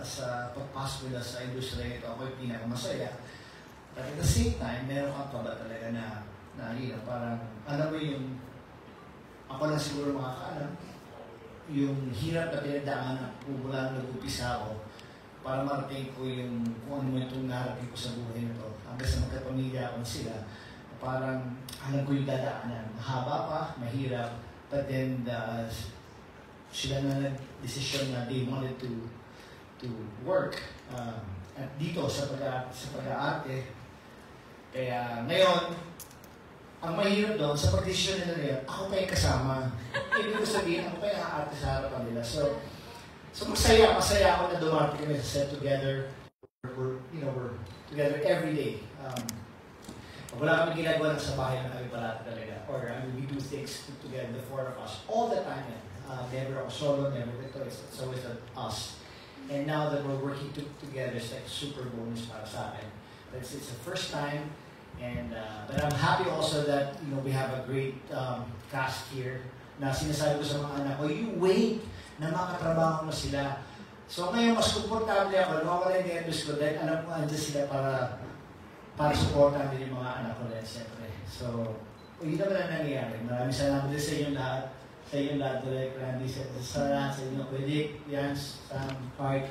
sa pagpasok nila sa industriya ito, ako'y pinakamasaya. But at the same time, meron kang kaba talaga na parang, alam mo yung, ako lang siguro makakaalam, yung hirap na pinagdaanan kung mula nung nag-umpisa ako para marating ko yung kung ano yung narating ko sa buhay na to. Hanggang sa magkapamilya ako sila, parang alam ko yung dadaanan. Mahaba pa, mahirap, but then sila na nag-desisyon na they wanted to work at dito sa pag-aarte. Kaya ngayon, ang mahirap doon sa pag-desisyon nila, ako pa yung kasama. Ibig ko sabihin, ako pa yung aarte sa harapan nila. So masaya ako na dumating kami sa set together. We're together every day. Wala kami ginagawa na sa bahay na kami parati talaga. Or we do things together, the four of us, all the time. Never ako solo, never ito. It's always us. And now that we're working together, it's like a super bonus para sa akin. It's the first time. And but I'm happy also that we have a great cast here. Na sinasabi ko sa mga anak ko, you wait na makatrabaho mo sila. So ngayon, mas komportable ako, nawawala yung nervous ko dahil alam ko andyan sila para supportan din yung mga anak ko rin, siyempre. So, yun naman ang nangyayari. Maraming salamat din sa inyong lahat. Sa inyong lahat, Direk, Randy, sa lahat, sa inyong Kulik, Jans, Sam, Art.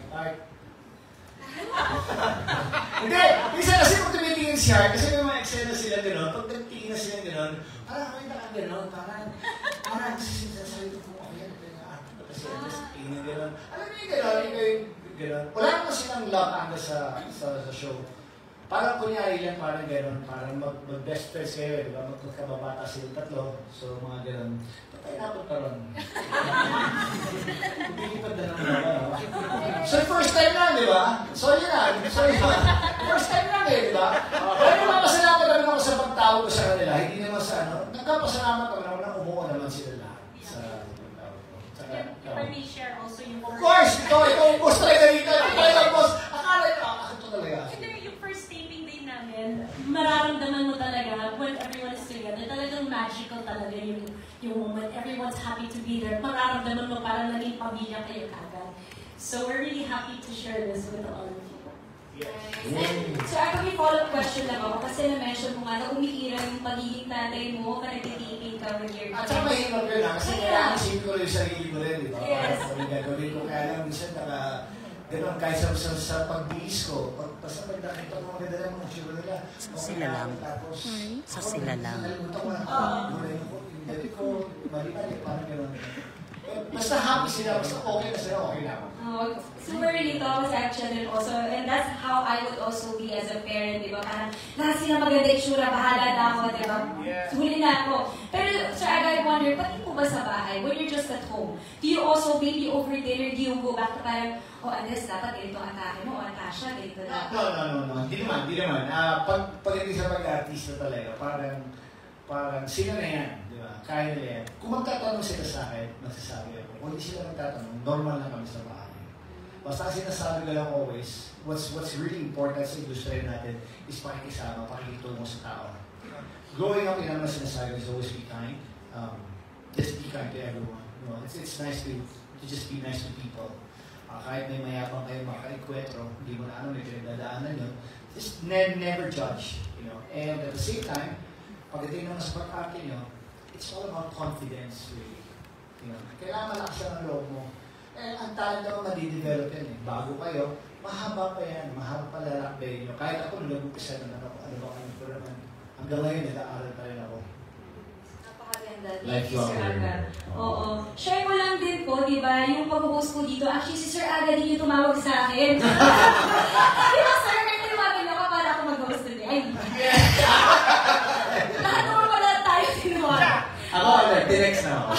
Hindi! Minsan kasi kung tumitingin si Art, kasi may mga eksena sila gano'n, pag nagtingin na sila gano'n, parang may naka gano'n, parang sasabi ko kung yan, kasi tingin gano'n. Alam mo yung gano'n, wala naman silang love angle sa show. Parang kunyari lang, parang gano'n, parang mag-best friends kayo, di ba? Magkababata silang tatlo, so mga gano'n. Patay na ako karon. Hindi pa na naman, so first time na, di ba? So yun na, first time na di ba? Pero mapasalamat naman ako sa pagtawag ko sa kanila, hindi naman sa nagkapasalamat ako naman na umuha naman sila lahat sa pagtawag ko. If I may share also yung... Of course! Ikaw ang boss talaga dito. Ikaw ang boss. Akala ito talaga. Yung first taping day namin, mararamdaman mo talaga when everyone is together. Talagang magical talaga yung moment. Everyone's happy to be there. Mararamdaman mo parang naging pamilya kayo kagad. So we're really happy to share this with all of you. So ako may follow-up question lang ako kasi na-mention mo nga na umiira yung pagiging tatay mo ka nagtitiping ka with your At saka mahirap yun kasi kailangan isipin ko yung sarili mo rin, di ba? Yes. Parang gagawin ko kaya lang minsan gano'n kahit sa pag-biis ko, basta pag nakita ko maganda lang mga tsura nila. Sa sila lang. Sa sila lang. Nalimutan ko na yung dati ko, mali-mali, parang gano'n. Basta happy sila, basta okay na sila, okay lang. Super relatable sa children also, and that's how I would also be as a parent, di ba? Parang lahat sila maganda itsura, bahala na ako, di ba? Huli na ako. Pero, Sir Aga, I wonder, pati po ba sa bahay, when you're just at home, do you also, maybe over dinner, do you go back to parang, Andres, dapat ganito ang atake mo, o Tasha, ganito na? No. Hindi naman. Pagdating sa pag-artista talaga, parang sino na yan, di ba? Kaya nila yan. Kung magtatanong sila sa akin, magsasabi ako. Kung hindi sila magtatanong, normal na kami sa bahay. Basta sinasabi ko lang always, what's really important sa industriya natin is pakikisama, pakikitungo sa tao. Growing up, yun naman sinasabi is always be kind. Just be kind to everyone. It's nice to just be nice to people. Kahit may mayabang kayo makaikwetro, hindi mo na may pinagdadaanan yun, just never judge. And at the same time, pagdating naman sa pag-arte nyo, it's all about confidence, really. Kailangan malakas ang loob mo. Ang talent naman madidevelop yan eh. Bago kayo, mahaba pa yan. Mahaba pa lalakbay nyo. Kahit ako nung nag-upisa na hanggang ngayon, nag-aaral pa rin ako. Napakaganda. Thank you, Sir Aga. Oo. Share mo lang din po, di ba, yung pag-host ko dito. Actually, si Sir Aga din yung tumawag sa akin. Di ba, Sir? Kaya tumawag niyo ka para ako mag-host today. Ay, lahat naman pala tayo tinuwag. Ako, direct na ako.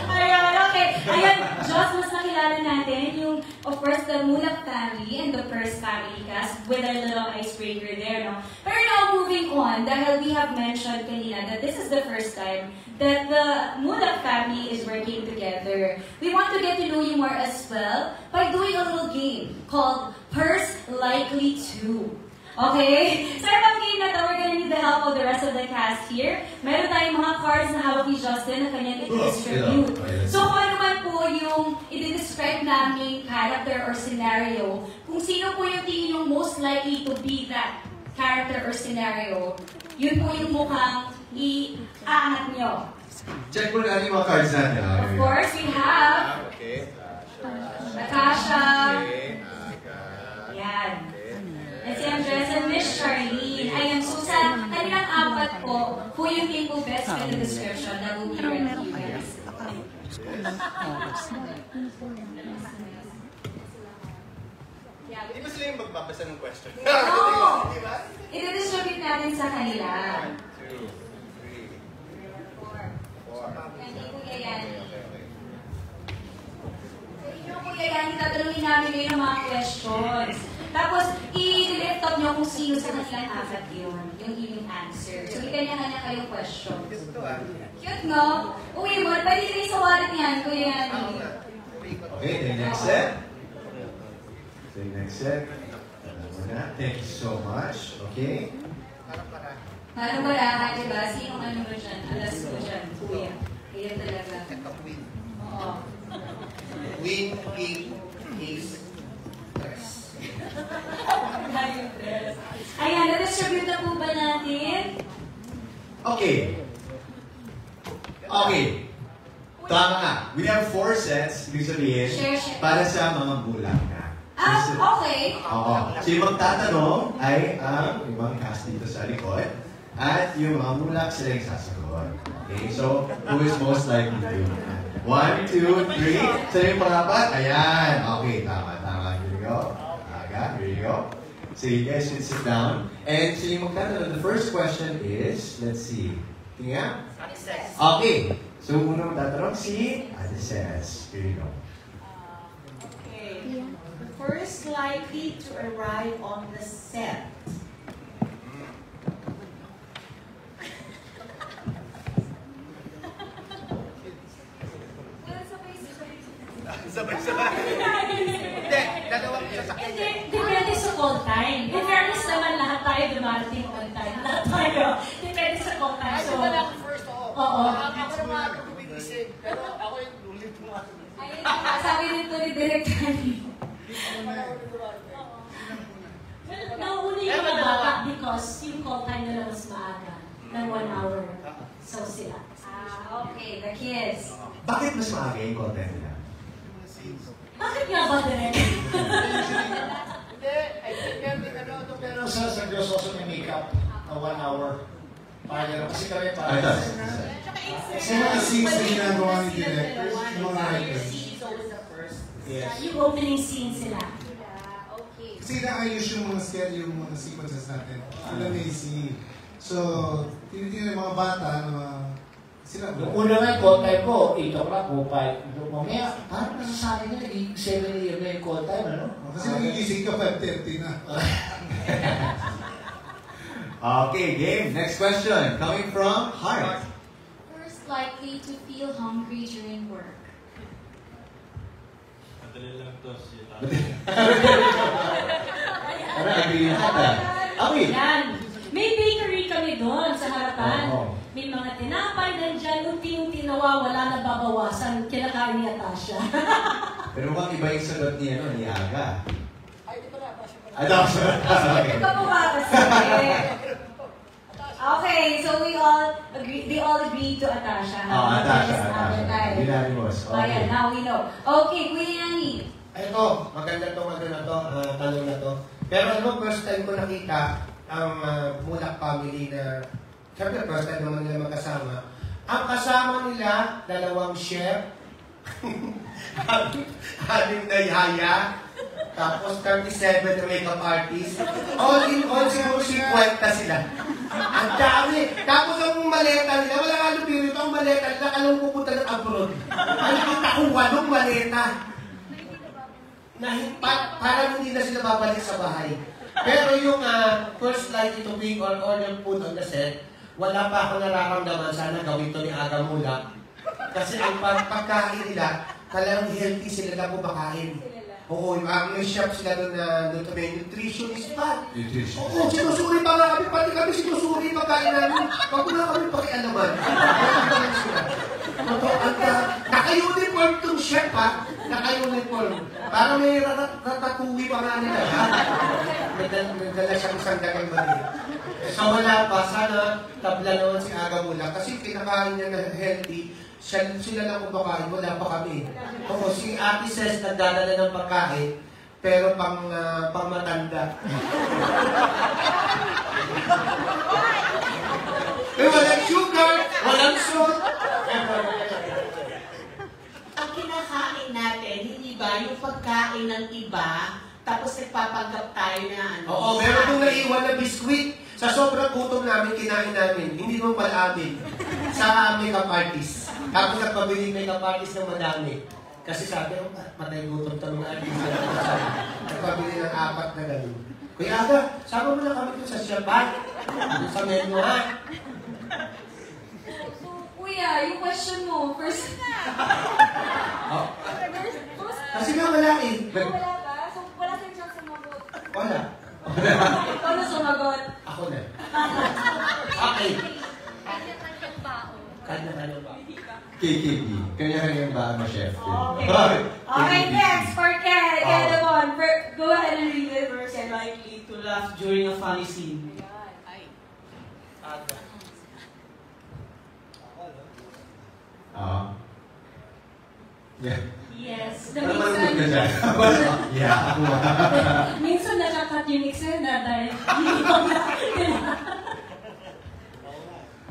Ayun, okay. Ayun, Joss, mas nakilala natin yung, of course, the Mulak family and the First family cast with our little icebreaker there, no? Pero now, moving on, dahil we have mentioned kanina that this is the first time that the Mulak family is working together. We want to get to know you more as well by doing a little game called Purse Likely To. Okay? So, itong game na to, we're gonna need the help of the rest of the cast here. Meron tayong mga cards na hawak ni Justin na kanyang i-distribute. So, kung ano man po yung i-describe namin character or scenario, kung sino po yung tingin yung most likely to be that character or scenario, yun po yung mukhang i-aangat nyo. Check mo natin yung mga cards natin. Of course, we have Okay. Natasha. Okay. Yan. And si Andres and Miss Charlene. Ayan, so sa kanilang apat po, who you think will best fit the description, that will be read to you guys. Hindi ba sila yung magbabasa ng question? Oo! I-distribute natin sa kanila. 1, 2, 3, 4. Hindi Kuya Yani. Sa inyo Kuya Yani, tatanungin namin kayo ng mga questions. Tapos, i-lift up nyo kung sino sa kanilang apat yun. Yung inyong answer. So, ikanya-kanya kayong question. Cute, no? Uwi mo, pwede kayo sa wallet niyan, Kuya Yani. Okay, the next set. The next set. Thank you so much. Okay. Parang wala, diba? Sinong ano mo dyan? Alas mo dyan, Kuya. Kaya talaga. Oo. Win, king, ace, tres. Ayan, na-distribute na po ba natin? Okay. Okay. Tama nga. We have 4 sets, ibig sabihin, para sa mga bulang na. Okay. Oo. So yung magtatanong ay ang ibang cast dito sa likod at yung mga mulak sila yung sasagot. Okay, so who is most likely to? 1, 2, 3. So yung pangapat, ayan. Okay, tama. Here you go. Here you go. So you guys should sit down. And so yung magtatanong, the first question is, let's see. Tingnan. Okay. So unang magtatanong si Ate Ses. Here you go. Okay. First likely to arrive on the set. Sabay-sabay. Hindi, dalawang sasakyan. Hindi, depende sa call time. In fairness naman, lahat tayo dumarating on time. Lahat tayo. Depende sa call time. So, first, oo. Ako naman ako gumigising. Pero ako yung ulit mo. Ayun, sabi nito ni Direk Kani. Nauna yung mga bata because yung call time nila mas maaga ng 1 hour. So sila. Okay, the kids. Bakit mas maaga yung content nila? Bakit nga ba, Direk? Hindi, I think pero sa Diyos also may makeup na 1 hour. Kasi kami Kasi mga scenes na ginagawa ni directors, yung mga writers. Yes. Yung opening scene sila. Kasi naayos yung mga schedule, yung mga sequences natin. Sila may scene. So, tinitingnan yung mga bata na sila. Yung una nga yung call time ko, 8 o'clock o 5. Mamaya, parang nasasabi na, 7 a.m. na yung call time, ano? Kasi nagigising ka 5:30 na. Okay, game. Next question. Coming from Heart. First likely to feel hungry during work. Madali lang to si Ano, agree na kita. Okay. Yan. May bakery kami doon sa harapan. May mga tinapay nandyan, unti-unti nawawala, nababawasan. Kinakain ni Atasha. Pero mukhang iba yung sagot ni Aga. Ay, di ba na? Ikaw po ba kasi? Okay, so they all agreed to Atasha. Atasha. Unanimous. Ayan, now we know. Okay, Kuya Yani. Ito, maganda tong tanong na to. Pero first time ko nakita ang Mulak family na, siyempre first time naman nila magkasama. Ang kasama nila, 2 chef, anim na yaya, tapos 37 na makeup artist. All in all, siguro 50 sila. Ang dami. Tapos ang maleta nila, wala nga lupiro ito, ang maleta nila, alam pupunta ng abroad. Nakikita ko 8 maleta. Parang hindi na sila babalik sa bahay. Pero yung first likely to bring or order food on the set, wala pa ako nararamdaman sana gawin to ni Aga Mulak. Kasi ang pagkain nila, talagang healthy sila na kumakain. Oo, may chef sila doon na may nutritionist pa. Oo, sinusuri pa nga kami, pati kami sinusuri pagkain namin. Wag mo na kami pakialaman. Totoo, nakayuniform itong chef ha. Naka-uniform. Parang may ratatouille pa nga nila. Nagdala siya kung saan dagang mali. So wala pa, sana tabla naman si Aga Mula. Kasi kinakain niya na healthy, sila lang kumakain, wala pa kami. Oo, si Ate Ses nagdadala ng pagkain, pero pang matanda. Walang sugar, walang salt. Ang kinakain natin, hindi ba yung pagkain ng iba, tapos nagpapanggap tayo na ano? Oo, meron kong naiwan na biskuit. Sa sobrang gutom namin, kinain namin. Hindi mo pala-amin. Sa makeup artist. Tapos nagpabili makeup artist ng madami. Kasi sabi, matay gutom ito ng artist. Nagpabili ng 4 na gano'n. Kuya Aga, sama mo na kami dun sa Shabbat. Sa menu, ha? Kuya, yung question mo, first na. Kasi nga wala eh. Wala ba? So, wala sa'yo siyang sumagot. Wala. Ikaw na sumagot. Ako na. Okay. Kanya-kanyang bao. Kanya-kanyang bao. KKB. Kanya-kanyang ba mo, chef? Okay, next for Ken. Ken, go ahead and read it. First, I'm likely to laugh during a funny scene. Yeah. Yes. The Ano malungkot ka minsan, dyan? Yeah, ako minsan nakakat yung eksena dahil hindi ko na.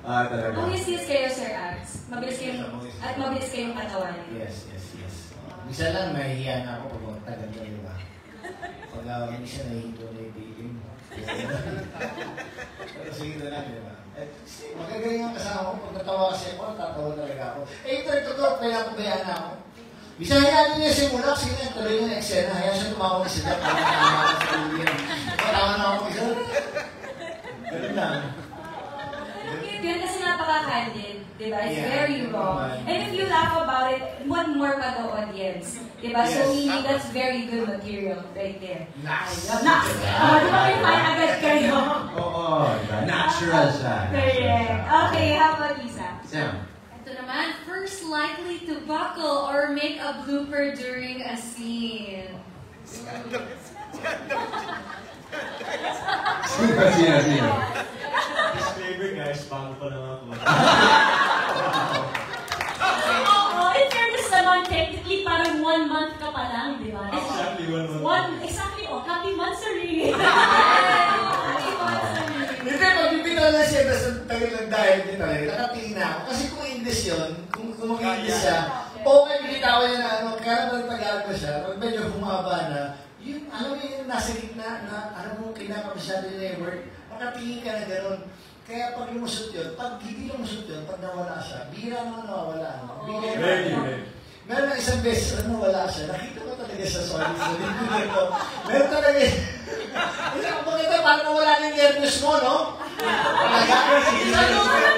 talaga. Mabilis kayo, Sir Ax. Mabilis kayong katawan. Yes. Minsan lang mahihiya na ako pag tagal na yun. Pag minsan nahihinto na yung dating. Pero sige na lang, di ba? Magagaling ang kasama ko. Pag natawa kasi ako, tatawa talaga ako. Ito, kailangan ko bayaan na ako. Bisa hayaan niya simula kasi tuloy yung eksena. Hayaan siya tumawa na sila. Para nakakama sa uliyan. Patawa na ako isa. Ganun lang. Yun kasi napaka-candid, di ba? It's Yeah. very raw. And if you laugh about it, one more pa the audience. Di ba? So meaning that's very good material right there. Nice! Di ba kayo fine agad kayo? Oo, natural siya. Correct. Okay, how about you, Sam? Sam. Ito naman, first likely to buckle or make a blooper during a scene. Sino? Disclaimer guys, bago pa lang ako. Oo, in fairness naman, technically, parang 1 month ka pa lang, di ba? Exactly 1 month. Exactly, happy monthsary! Hindi, pag-bibitaw na siya, tapos tagal ng diet niya talaga, nakatingin na ako. Kasi kung English yun, kung mag-English siya, okay, binitawan niya na ano, kaya naman Tagalog siya, pag medyo humaba na, yung, alam mo yung nasa gitna, na, alam mo, kinakapasyado niya yung word, makatingin ka na gano'n. Kaya pag lumusot yun, pag hindi lumusot yun, pag nawala siya, bihira naman nawawala. Meron na isang beses na nawala siya, nakita ko talaga siya, sorry. Meron talaga, maganda, parang nawala na yung nervous mo, no?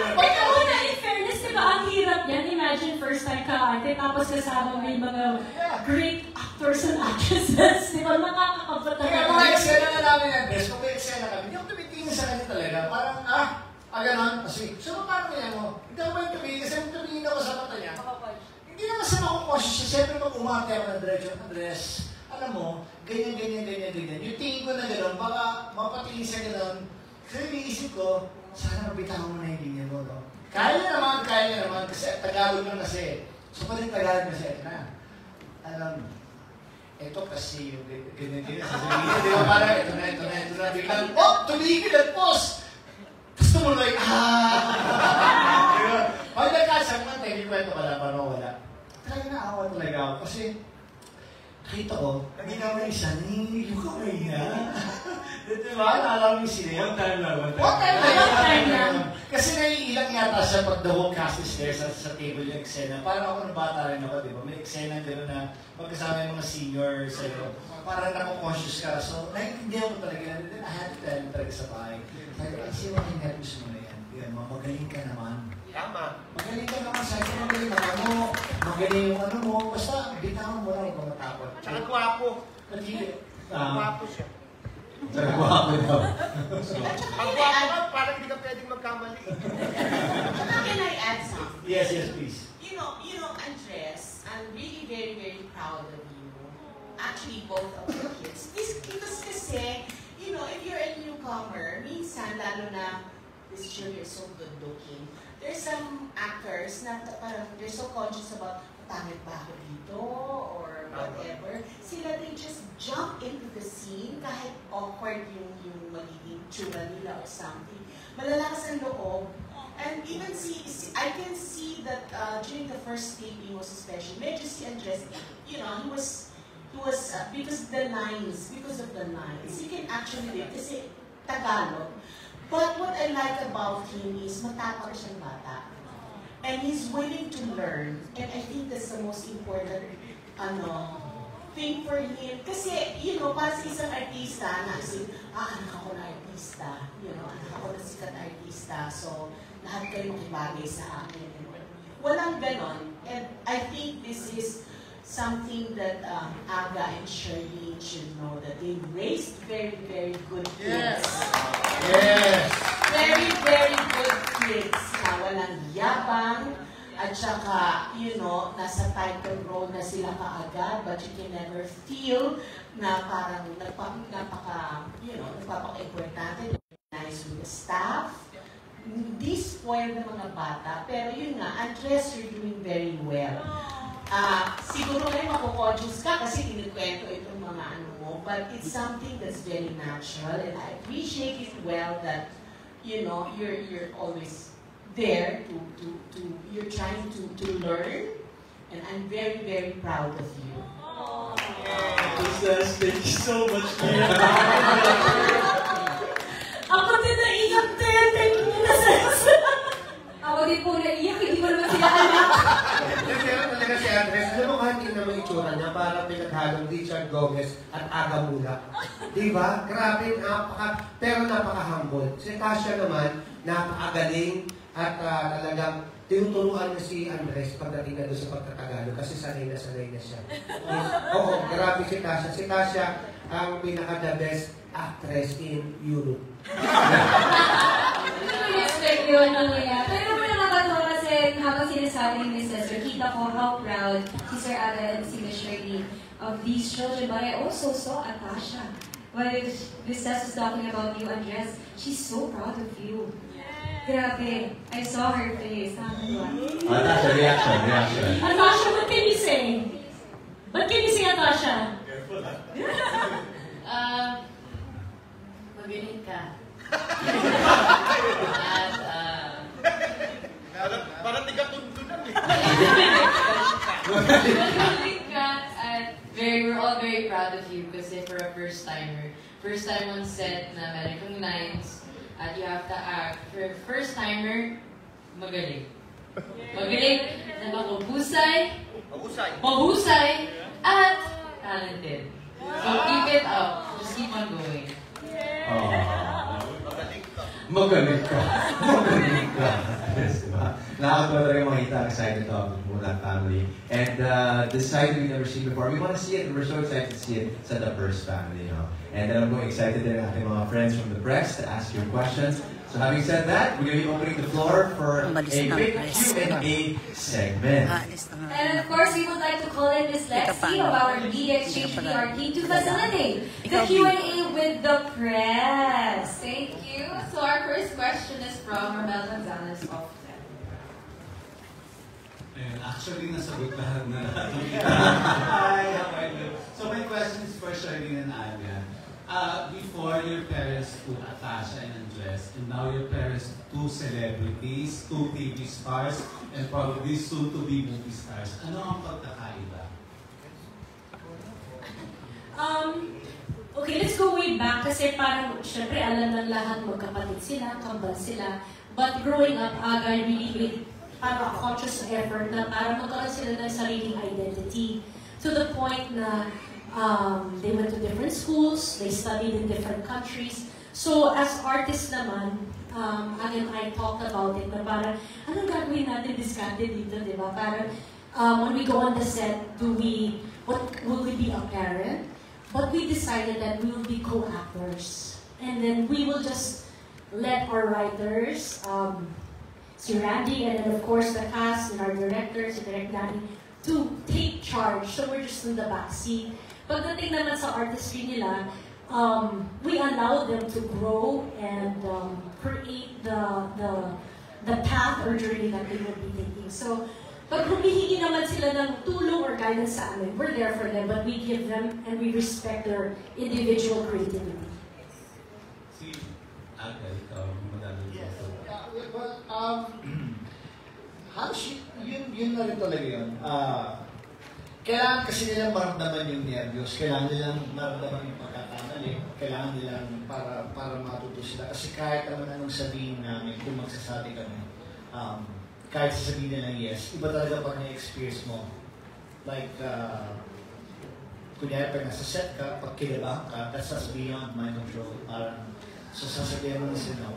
In fairness, di ba, ang hirap yan. Imagine first time ka-arte, tapos kasama may mga great actors and actresses. Di ba, nakakakabot talaga. Kaya mga eksena na namin yan, Bes, kung may eksena kami, hindi ako tumitingin sa kanya talaga. Parang, gano'n. Kasi, so paano kaya mo? Hindi ako may tumingin, kasi kung tumingin ako sa mata niya, hindi naman sa makukonscious siya. Siyempre, pag umarte ako ng direction, Andres, alam mo, ganyan. Yung tingin ko na gano'n, baka mapatingin siya gano'n. Kasi iniisip ko, sana mabitawan mo na yung linya mo, no? Kaya naman, kasi Tagalog lang kasi. So, pa rin Tagalog kasi, ito na. Ito kasi yung ganyan. Sasabihin, di ba parang, ito na, biglang, tumigil at pause! Gusto mo like, Di ba? Pag nagkasang man, hindi kwento ka na, parang wala. Talaga naawa talaga ako, kasi, nakita ko, naginawa niya siya, nanginginig ko kayo niya. Di ba? Naalam niyo sila. One time lang. Kasi naiilang yata siya pag the whole cast is there sa table yung eksena. Parang ako nung bata rin ako, di ba? May eksena gano'n na magkasama yung mga senior sa'yo. Parang ako-conscious ka. So, naiintindihan ko talaga. And then I had to tell him talaga sa bahay. Sabi ko, kasi yung nervous mo na yan. Yan, magaling ka naman. Tama. Magaling ka naman. Sabi ko, magaling naman mo. Magaling yung ano mo. Basta, bitawan mo lang kung matakot. Tsaka gwapo. Gwapo siya. Tsaka gwapo daw. Ang gwapo ka, parang hindi ka pwedeng magkamali. Can I add something? Yes, please. You know, Andres, I'm really very, very proud of lalo na this Shirley is so good looking. There's some actors na parang they're so conscious about pangit ba ako dito or whatever. Sila, they just jump into the scene kahit awkward yung magiging tsura nila or something. Malalakas ang loob. And even I can see that during the first taping was especially, medyo si Andres, you know, he was because of the lines, he can actually do it kasi Tagalog. But what I like about him is matapang siyang bata. And he's willing to learn. And I think that's the most important thing for him. Kasi, you know, para sa isang artista, anak ako na artista. You know, anak ako na sikat artista. So, lahat kayo makibagay sa akin. Walang ganon. And I think this is something that Aga and Shirley should know, that they raised very, very good kids. Yes! Very, very good kids na walang yabang, at saka, you know, nasa title role na sila kaagad, but you can never feel na parang napaka-importante, nice with the staff. Hindi spoiled ng mga bata, pero yun nga, Andres, you're doing very well. Siguro kayo mako-conscious ka kasi kinikwento itong mga ano mo, but it's something that's very natural, and I appreciate it well that, you know, you're always there you're trying to learn, and I'm very, very proud of you. Princess, thank you so much. Ako din naiyak din. Thank you, Princess. Ako din po naiyak, hindi ko naman sila anak. Pero talaga si Andres, alam mo kahit yun naman itsura niya, parang pinaghalong Richard Gomez at Aga Mula. Diba? Grabe, pero napaka-humble. Si Tasha naman, napakagaling at talagang tinuturuan niya si Andres pagdating na doon sa pagkatagalog kasi sanay na siya. Oo, grabe si Tasha. Si Tasha ang pinaka-the best actress in Europe. Respect yun ang niya. Pero nakakatawa kasi habang sinasabi ni Miss Esther, kita ko how proud si Sir Aga and si Miss Shirley of these children. But I also saw Atasha. While Miss Tess was talking about you, Andres, she's so proud of you. Grabe. I saw her face. Atasha, reaction. Atasha, what can you say? What can you say, Atasha? Careful, ha? Magaling ka. At, parang tiga-tuntunan eh. magaling ka. At we're all very proud of you kasi for a first-timer. First time on set na meron kang lines at you have to act. For a first-timer, magaling. Magaling na mahusay, at talented. So keep it up. Just keep on going. Magaling ka. Yes, diba? Nakakatawa talaga makita ang side ito of the Mulan family. And this side we've never seen before. We want to see it. We're so excited to see it sa The First Family, you know. And I'm going excited din ang ating mga friends from the press to ask your questions. So having said that, we're going to be opening the floor for a quick Q&A segment. And of course, we would like to call in Ms. Lexi of our Media Exchange PR team to facilitate the Q&A with the press. Thank you. So our first question is from Romel Gonzalez of TED. Actually, nasagot lahat na Hi, how are you? So my question is for Shirley and Aga. Before your parents took Atasha and Andres, and now your parents two celebrities, two TV stars, and probably soon to be movie stars. Ano ang pagkakaiba? Okay, let's go way back kasi parang, syempre, alam ng lahat magkapatid sila, kambal sila. But growing up, Aga really made parang conscious effort na parang magkaroon sila ng sariling identity. To the point na they went to different schools, they studied in different countries. So as artists naman, Aga and I talked about it na parang, anong gagawin natin diskarte dito, di ba? Parang when we go on the set, will we be a parent? But we decided that we will be co-actors. And then we will just let our writers, si Randy, and then of course the cast and our directors, si Direk Danny, to take charge. So we're just in the backseat. Pagdating naman sa artistry nila, we allow them to grow and create the path or journey that they will be taking. So, pag humihingi naman sila ng tulong or guidance sa amin, we're there for them, but we give them and we respect their individual creativity. Si Aga, ikaw, madami Yeah, well, yun na rin talaga yun. Kailangan kasi nilang maramdaman yung nervyos, kailangan nilang maramdaman yung pagkakamali, kailangan nilang para matuto sila. Kasi kahit naman anong sabihin namin, kung magsasabi kami, kahit sasabihin nila yes, iba talaga pag na-experience mo. Like, kunyari pag nasa set ka, pag kinabahan ka, that's beyond my control. Parang, so sasabihin mo na sila,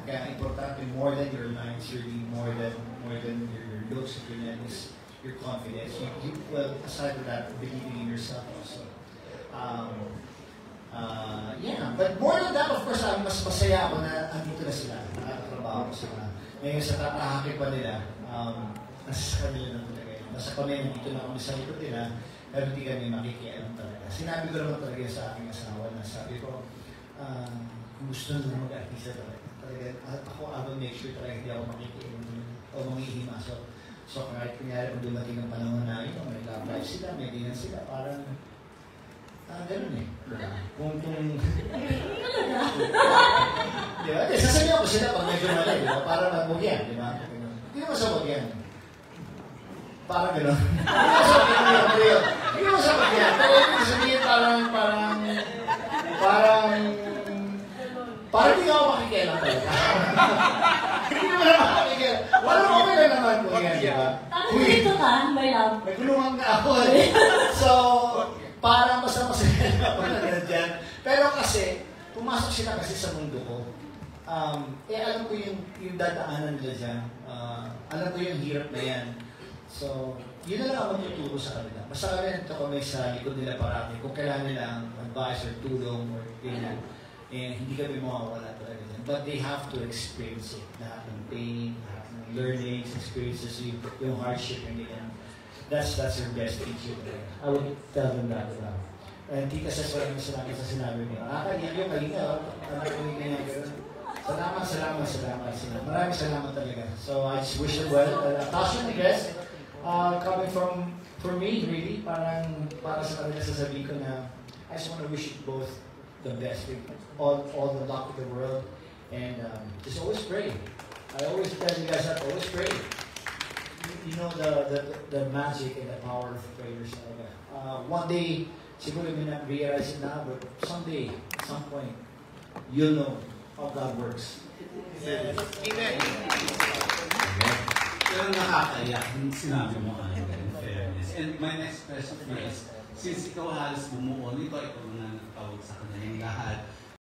kaya importante, more than your lines, really more than your looks of your lens, your confidence. Well, aside from that, believing in yourself also. Yeah, but more than that, of course, mas masaya ako na andito na sila, nakatrabaho ko sila. Ngayon sa tatahakin pa nila, nasa kanila na talaga yun. Nasa kami, nandito na kami sa likod nila, pero hindi kami makikialam talaga. Sinabi ko naman talaga sa aking asawa na sabi ko, kung gusto nila mag-artista talaga. Ako, I will make sure talaga hindi ako makikialam o manghihimasok. So, kahit kunyari kung dumating ang panahon na yun, may love life sila, may dinan sila, parang, ganun eh. Kung di ba? Sasabihan ko sila pag medyo mali, di ba? Para magbugyan, di ba? Hindi naman sa bugyan. Parang gano'n. Hindi naman sa bugyan. Pero ibig sabihin parang hindi ako makikialam talaga. Hindi naman ako makikialam. Walang okay na naman po yan, di ba? Dito ka, my love. May kulungan na ako eh. So, parang masaya na ako na nandyan. Pero kasi, pumasok sila kasi sa mundo ko. Alam ko yung dadaanan nila dyan. Alam ko yung hirap na yan. So, yun na lang ako tuturo sa kanila. Basta kami nito kami sa likod nila parati. Kung kailangan nila ang advice or tulong or ganyan, hindi kami mawawala talaga dyan. But they have to experience it. Lahat ng pain, lahat ng learnings, experiences, yung hardship and ganyan. That's your best teacher. I would tell them that as well. And Tita Ses, maraming salamat sa sinabi niya. Nakakaniyak yung kalinga. Nakakaniyak niya gano'n. Salamat. Maraming salamat talaga. So I just wish them well. Passion, I guess, coming from me, really, para sa kanila sasabihin ko na I just want to wish you both the best. All the luck of the world. And just always pray. I always tell you guys that, always pray. You know the magic and the power of prayers. One day, siguro you may not realize it now, but someday, at some point, you'll know how God works. Amen. Pero nakakaiyak yung sinabi mo kanina, in fairness. And my next question for you is, since ikaw halos bumuo nito, ikaw na nagtawag sa kanilang lahat,